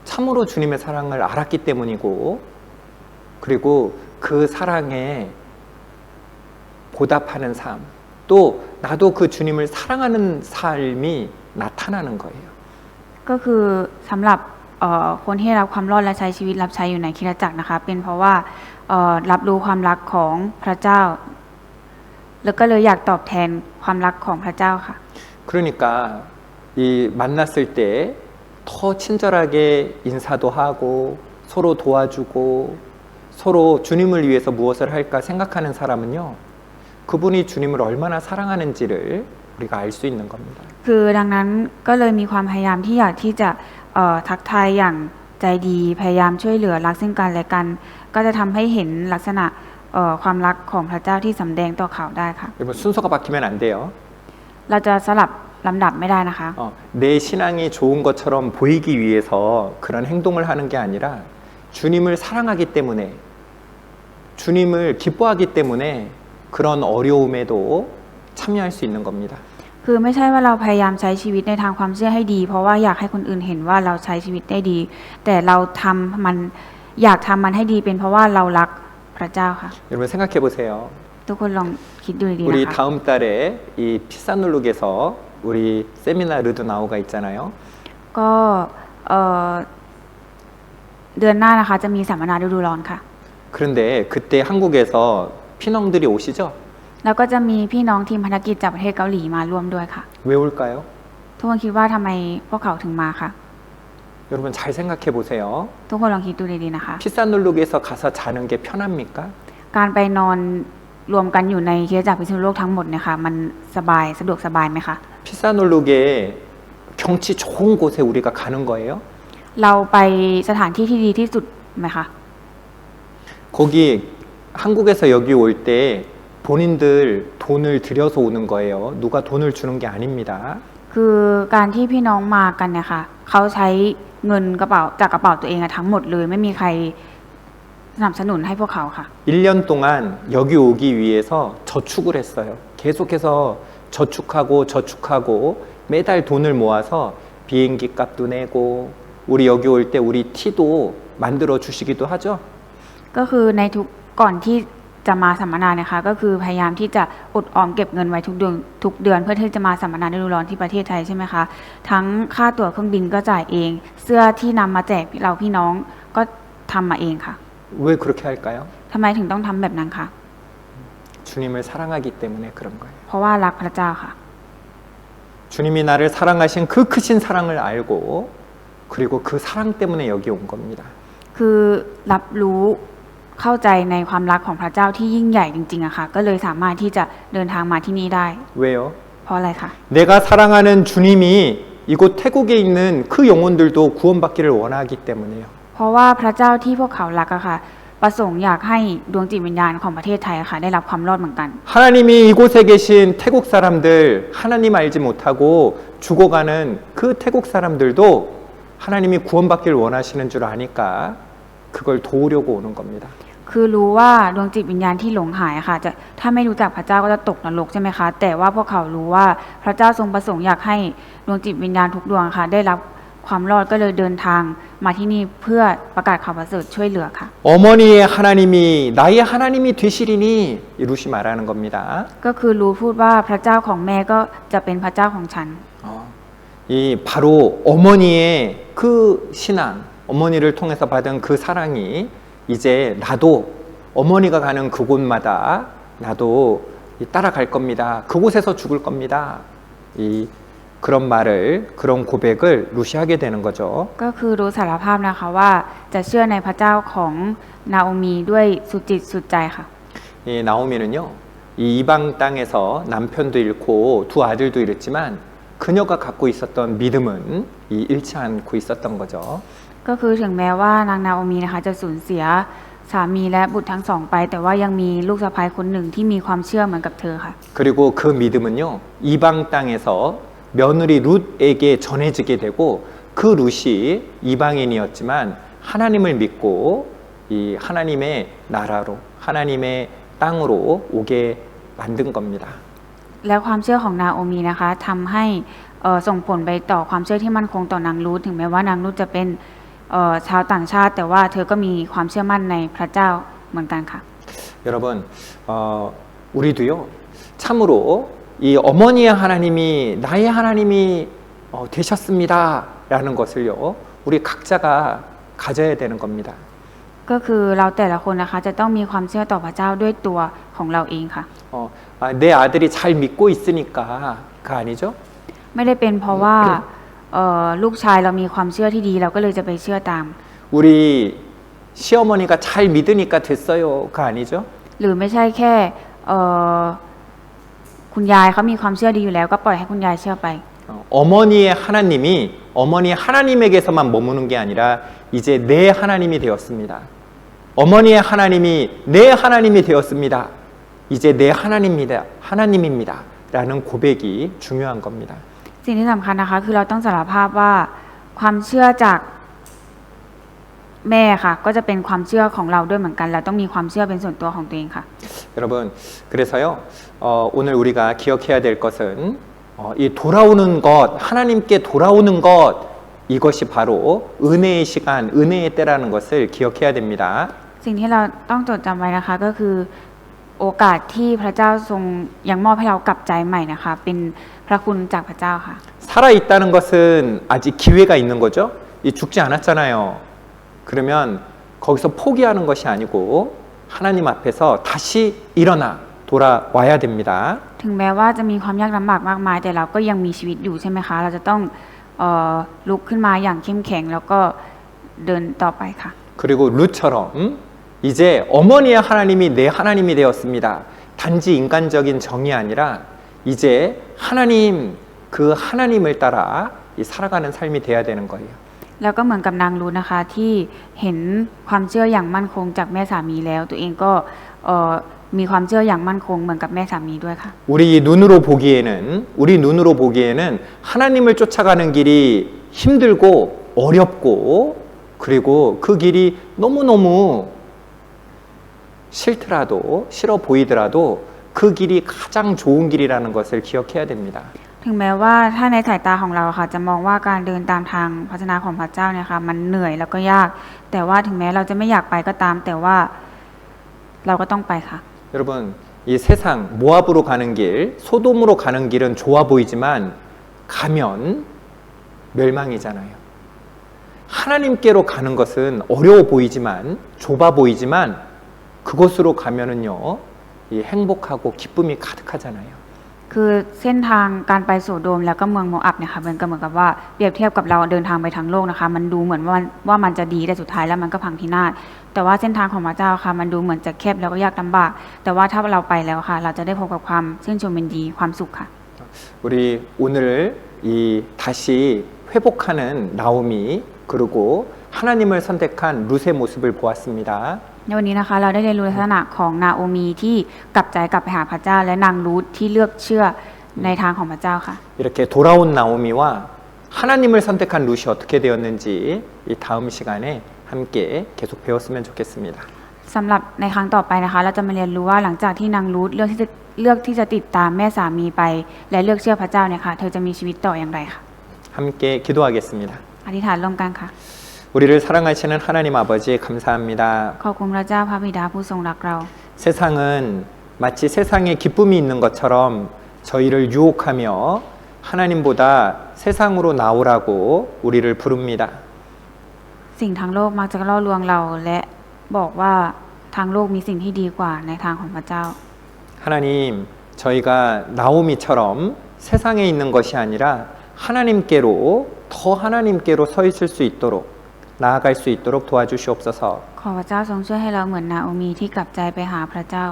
참으로 주님의 사랑을 알았기 때문이고 그리고 그 사랑에 보답하는 삶 또 나도 그 주님을 사랑하는 삶이 나타나는 거예요. ก็คือสำหรับคนที่รับความรอดและใช้ชีวิตรับใช้อยู่ในคริสตจักรนะคะเป็นเพราะว่ารับรู้ความรักของพระเจ้า แล้วก็เลยอยากตอบแทนความรักของพระเจ้าค่ะ 그러니까 이 만났을 때 더 친절하게 인사도 하고 서로 도와주고 서로 주님을 위해서 무엇을 할까 생각하는 사람은요 그분이 주님을 얼마나 사랑하는지를 우리가 알 수 있는 겁니다. คือดังนั้นก็เลยมีความพยายามที่อยากที่จะทักทายอย่างใจดีพยายามช่วยเหลือรักซึ่งกันและกัน ก็จะทำให้เห็นลักษณะความรักของพระเจ้าที่สำแดงต่อเขาได้ค่ะ 여러분 순서가 바뀌면 안 돼요. เราจะสลับลำดับไม่ได้นะคะ 내 신앙이 좋은 것처럼 보이기 위해서 그런 행동을 하는 게 아니라 주님을 사랑하기 때문에 주님을 기뻐하기 때문에 그런 어려움에도 참여할 수 있는 겁니다. คือไม่ใช่ว่าเราพยายามใช้ชีวิตในทางความเชื่อให้ดี เพราะว่าอยากให้คนอื่นเห็นว่าเราใช้ชีวิตได้ดี แต่เราทำมันอยากทำมันให้ดีเป็นเพราะว่าเรารักพระเจ้าค่ะ 여러분 생각해 보세요. ทุกคนลองคิดดูดีๆ 우리 นะคะ 다음 달에 이 피사눌룩에서 우리 세미나 르드 나오가 있잖아요. ก็เดือนหน้านะคะจะมีสัมมนาฤดูร้อนค่ะ 그런데 그때 한국에서 피농들이 오시죠? แล้วก็จะมีพี่น้องทีมภารกิจจากประเทศเกาหลีมาร่วมด้วยค่ะ 왜 올까요? ทุกคนคิดว่าทำไมพวกเขาถึงมาคะ 여러분 잘 생각해 보세요. ทุกคนลองคิดดูดีๆนะคะ 피사눌룩에서 가서 자는 게 편합니까? การไปนอนรวมกันอยู่ในคริสตจักรพิษณุโลกทั้งหมดเนี่ยค่ะมันสบายสะดวกสบายไหมคะ 피사눌룩에 경치 좋은 곳에 우리가 가는 거예요. เราไปสถานที่ที่ดีที่สุดไหมคะ 거기 한국에서 여기 올 때 본인들 돈을 들여서 오는 거예요. 누가 돈을 주는 게 아닙니다. คือการที่พี่น้องมากันเนี่ยค่ะเขาใช้เงินกระเป๋าจากกระเป๋าตัวเองทั้งหมดเลยไม่มีใครสนับสนุนให้พวกเขาค่ะ 1년 동안 여기 오기 위해서 저축을 했어요. 계속해서 저축하고 매달 돈을 모아서 비행기 값도 내고 우리 여기 올 때 우리 티도 만들어 주시기도 하죠. ก็คือในทุกก่อนที่จะมาสัมมนานะคะก็คือพยายามที่จะอดออมเก็บเงินไว้ทุกเดือนเพื่อที่จะมาสัมมนาฤดูร้อนที่ประเทศไทยใช่ไหมคะทั้งค่าตั๋วเครื่องบินก็จ่ายเองเสื้อที่นำมาแจกเราพี่น้องก็ทำมาเองค่ะ 왜 그렇게 할까요? ทำไมถึงต้องทำแบบนั้นคะ 주님을 사랑하기 때문에 그런 거예요. เพราะว่ารักพระเจ้าค่ะ 주님이 나를 사랑하신 그 크신 사랑을 알고 그리고 그 사랑 때문에 여기 온 겁니다. คือรับรู้ เข้าใจในความรักของพระเจ้าที่ยิ่งใหญ่จริงๆอะค่ะก็เลยสามารถที่จะเดินทางมาที่นี่ได้ 왜요? เพราะอะไรคะ 내가 사랑하는 주님이 이곳 태국에 있는 그 영혼들도 구원받기를 원하기 때문이에요. เพราะว่าพระเจ้าที่พวกเขารักอะค่ะประสงค์อยากให้ดวงจิตวิญญาณของประเทศไทยอะค่ะได้รับความรอดเหมือนกัน 하나님이 이곳에 계신 태국 사람들 하나님 알지 못하고 죽어가는 그 태국 사람들도 하나님이 구원받기를 원하시는 줄 아니까 그걸 도우려고 오는 겁니다. คือรู้ว่าดวงจิตวิญญาณที่หลงหายอะค่ะจะถ้าไม่รู้จักพระเจ้าก็จะตกนรกใช่ไหมคะแต่ว่าพวกเขารู้ว่าพระเจ้าทรงประสงค์อยากให้ดวงจิตวิญญาณทุกดวงค่ะได้รับความรอดก็เลยเดินทางมาที่นี่เพื่อประกาศข่าวประเสริฐช่วยเหลือค่ะ 어머니의 하나님이 나의 하나님이 되시리니 루시 말하는 겁니다. ก็คือรู้พูดว่าพระเจ้าของแม่ก็จะเป็นพระเจ้าของฉัน 이 바로 어머니의 그 신앙, 어머니를 통해서 받은 그 사랑이 이제 나도 어머니가 가는 그곳마다 나도 따라갈 겁니다. 그곳에서 죽을 겁니다. 이 그런 말을 그런 고백을 루시하게 되는 거죠. ก็คือรู้สารภาพนะคะว่าจะเชื่อในพระเจ้าของนาโอมีด้วยสุดจิตสุดใจค่ะ 이 나오미는요, 이 이방 땅에서 남편도 잃고 두 아들도 잃었지만 그녀가 갖고 있었던 믿음은 잃지 않고 있었던 거죠. ก็คือถึงแม้ว่านางนาโอมีนะคะจะสูญเสียสามีและบุตรทั้งสองไปแต่ว่ายังมีลูกสะใภ้คนหนึ่งที่มีความเชื่อเหมือนกับเธอค่ะ 그리고 그 믿음은요, 이방 땅에서 며느리 룻에게 전해지게 되고 그 룻이 이방인이었지만 하나님을 믿고 이 하나님의 나라로 하나님의 땅으로 오게 만든 겁니다. และความเชื่อของนาโอมีนะคะทำให้ส่งผลไปต่อความเชื่อที่มั่นคงต่อนางรูธถึงแม้ว่านางรูธจะเป็นชาวต่างชาติแต่ว่าเธอก็มีความเชื่อมั่นในพระเจ้าเหมือนกันค่ะ 여러분, 우리도요, 참으로 이 어머니의 하나님이 나의 하나님이 되셨습니다라는 것을요, 우리 각자가 가져야 되는 겁니다. ก็คือเราแต่ละคนนะคะจะต้องมีความเชื่อต่อพระเจ้าด้วยตัวของเราเองค่ะ 내 아들이 잘 믿고 있으니까가 아니죠. ไม่ได้เป็นเพราะว่าลูกชายเรามีความเชื่อที่ดีเราก็เลยจะไปเชื่อตาม 우리 시어머니가 잘 믿으니까 됐어요가 아니죠. หรือไม่ใช่แค่คุณยายเขามีความเชื่อดีอยู่แล้วก็ปล่อยให้คุณยายเชื่อไป 어머니의 하나님이 어머니 하나님에게서만 머무는 게 아니라 이제 내 하나님이 되었습니다. 어머니의 하나님이 내 하나님이 되었습니다. 이제 내 하나님입니다. 라는 고백이 중요한 겁니다. สิ่งที่สำคัญนะคะคือเราต้องสารภาพว่าความเชื่อจากแม่ค่ะก็จะเป็นความเชื่อของเราด้วยเหมือนกันเราต้องมีความเชื่อเป็นส่วนตัวของตัวเองค่ะ 여러분, 그래서요, 오늘 우리가 기억해야 될 것은 이 돌아오는 것, 하나님께 돌아오는 것, 이것이 바로 은혜의 시간, 은혜의 때라는 것을 기억해야 됩니다. สิ่งที่เราต้องจดจำไว้นะคะก็คือโอกาสที่พระเจ้าทรงยังมอบให้เรากลับใจใหม่นะคะเป็นพระคุณจากพระเจ้าค่ะ 살아 있다는 것은 아직 기회가 있는 거죠. 이 죽지 않았잖아요. 그러면 거기서 포기하는 것이 아니고 하나님 앞에서 다시 일어나 돌아와야 됩니다. ถึงแม้ว่าจะมีความยากลำบากมากมายแต่เราก็ยังมีชีวิตอยู่ใช่ไหมคะเราจะต้องลุกขึ้นมาอย่างเข้มแข็งแล้วก็เดินต่อไปค่ะ 그리고 룻처럼 이제 어머니의 하나님이 내 하나님이 되었습니다. 단지 인간적인 정이 아니라 이제 하나님 그 하나님을 따라 살아가는 삶이 돼야 되는 거예요. แล้วก็เหมือนกับนางรูธนะคะที่เห็นความเชื่ออย่างมั่นคงจากแม่สามีแล้วตัวเองก็มีความเชื่ออย่างมั่นคงเหมือนกับแม่สามีด้วยค่ะ 우리 눈으로 보기에는 하나님을 쫓아가는 길이 힘들고 어렵고 그리고 그 길이 너무너무 싫어 보이더라도 그 길이 가장 좋은 길이라는 것을 기억해야 됩니다. ถึงแม้ว่าถ้าในสายตาของเราค่ะจะมองว่าการเดินตามทางพระชนะของพระเจ้าเนี่ยค่ะมันเหนื่อยแล้วก็ยากแต่ว่าถึงแม้เราจะไม่อยากไปก็ตามแต่ว่าเราก็ต้องไปค่ะ 여러분, 이 세상 모압으로 가는 길, 소돔으로 가는 길은 좋아 보이지만 가면 멸망이잖아요. 하나님께로 가는 것은 어려워 보이지만 좁아 보이지만 그곳으로 가면은요, 이 행복하고 기쁨이 가득하잖아요. คือเส้นทางการไปโสโดมแล้วก็เมืองโมอับเนี่ยค่ะมันก็เหมือนกับว่าเปรียบเทียบกับเราเดินทางไปทางโลกนะคะมันดูเหมือนว่ามันจะดีแต่สุดท้ายแล้วมันก็พังพินาศ แต่ว่าเส้นทางของพระเจ้าค่ะมันดูเหมือนจะแคบแล้วก็ยากลำบาก แต่ว่าถ้าเราไปแล้วค่ะ เราจะได้พบกับความชื่นชมยินดีความสุขค่ะ 우리 오늘 이 다시 회복하는 나오미 그리고 하나님을 선택한 룻의 모습을 보았습니다. ในวันนี้นะคะเราได้เรียนรู้ลักษณะของนาโอมีที่กลับใจกลับไปหาพระเจ้าและนางรูธที่เลือกเชื่อในทางของพระเจ้าค่ะ 이렇게 돌아온 나오미와 하나님을 선택한 룻이 어떻게 되었는지 이 다음 시간에 함께 계속 배웠으면 좋겠습니다. สำหรับในครั้งต่อไปนะคะ เราจะมาเรียนรู้ว่าหลังจากที่นางรูธเลือกที่จะติดตามแม่สามีไป และเลือกเชื่อพระเจ้าเนี่ยค่ะเธอจะมีชีวิตต่ออย่างไรค่ะ 함께 기도하겠습니다. อธิษฐานร่วมกันค่ะ 우리를 사랑하시는 하나님 아버지 감사합니다. ขอบคุณพระเจ้าพระบิดาผู้ทรงรักเรา 세상은 마치 세상에 기쁨이 있는 것처럼 저희를 유혹하며 하나님보다 세상으로 나오라고 우리를 부릅니다. สิ่งทางโลกมักจะล่อลวงเราและบอกว่าทางโลกมีสิ่งที่ดีกว่าในทางของพระเจ้า 하나님, 저희가 나오미처럼 세상에 있는 것이 아니라 하나님께로 더 하나님께로 서 있을 수 있도록 나아갈 수 있도록 도와주시옵소서. ขอพระเจ้าทรงช่วยให้เราเหมือนนาโอมีที่กลับใจไปหาพระเจ้า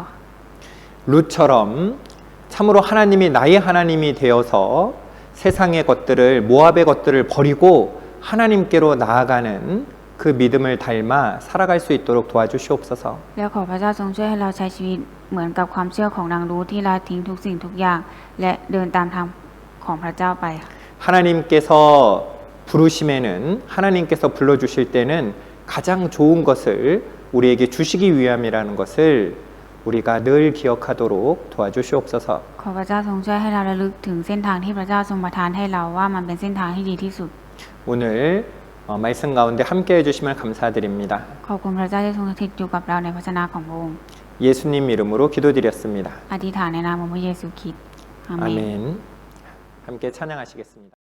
룻처럼 참으로 하나님이 나의 하나님이 되어서 세상의 것들을 모압의 것들을 버리고 하나님께로 나아가는 그 믿음을 닮아 살아갈 수 있도록 도와주시옵소서. แล้วขอพระเจ้าทรงช่วยให้เราใช้ชีวิตเหมือนกับความเชื่อของนางรูธที่ละทิ้งทุกสิ่งทุกอย่าง และเดินตามทางของพระเจ้าไป 하나님께서 부르심에는 하나님께서 불러주실 때는 가장 좋은 것을 우리에게 주시기 위함이라는 것을 우리가 늘 기억하도록 도와주시옵소서. ขอพระเจ้าทรงช่วยให้เราระลึกถึงเส้นทางที่พระเจ้าทรงประทานให้เราว่ามันเป็นเส้นทางที่ดีที่สุด 오늘 말씀 가운데 함께 해주시면 감사드립니다. ขอบคุณพระเจ้าที่ทรงสถิตอยู่กับเราในพระชนะของพระองค์ 예수님 이름으로 기도드렸습니다. อธิษฐานในนามของพระเยซูคริสต์อาเมน 아멘. 함께 찬양하시겠습니다.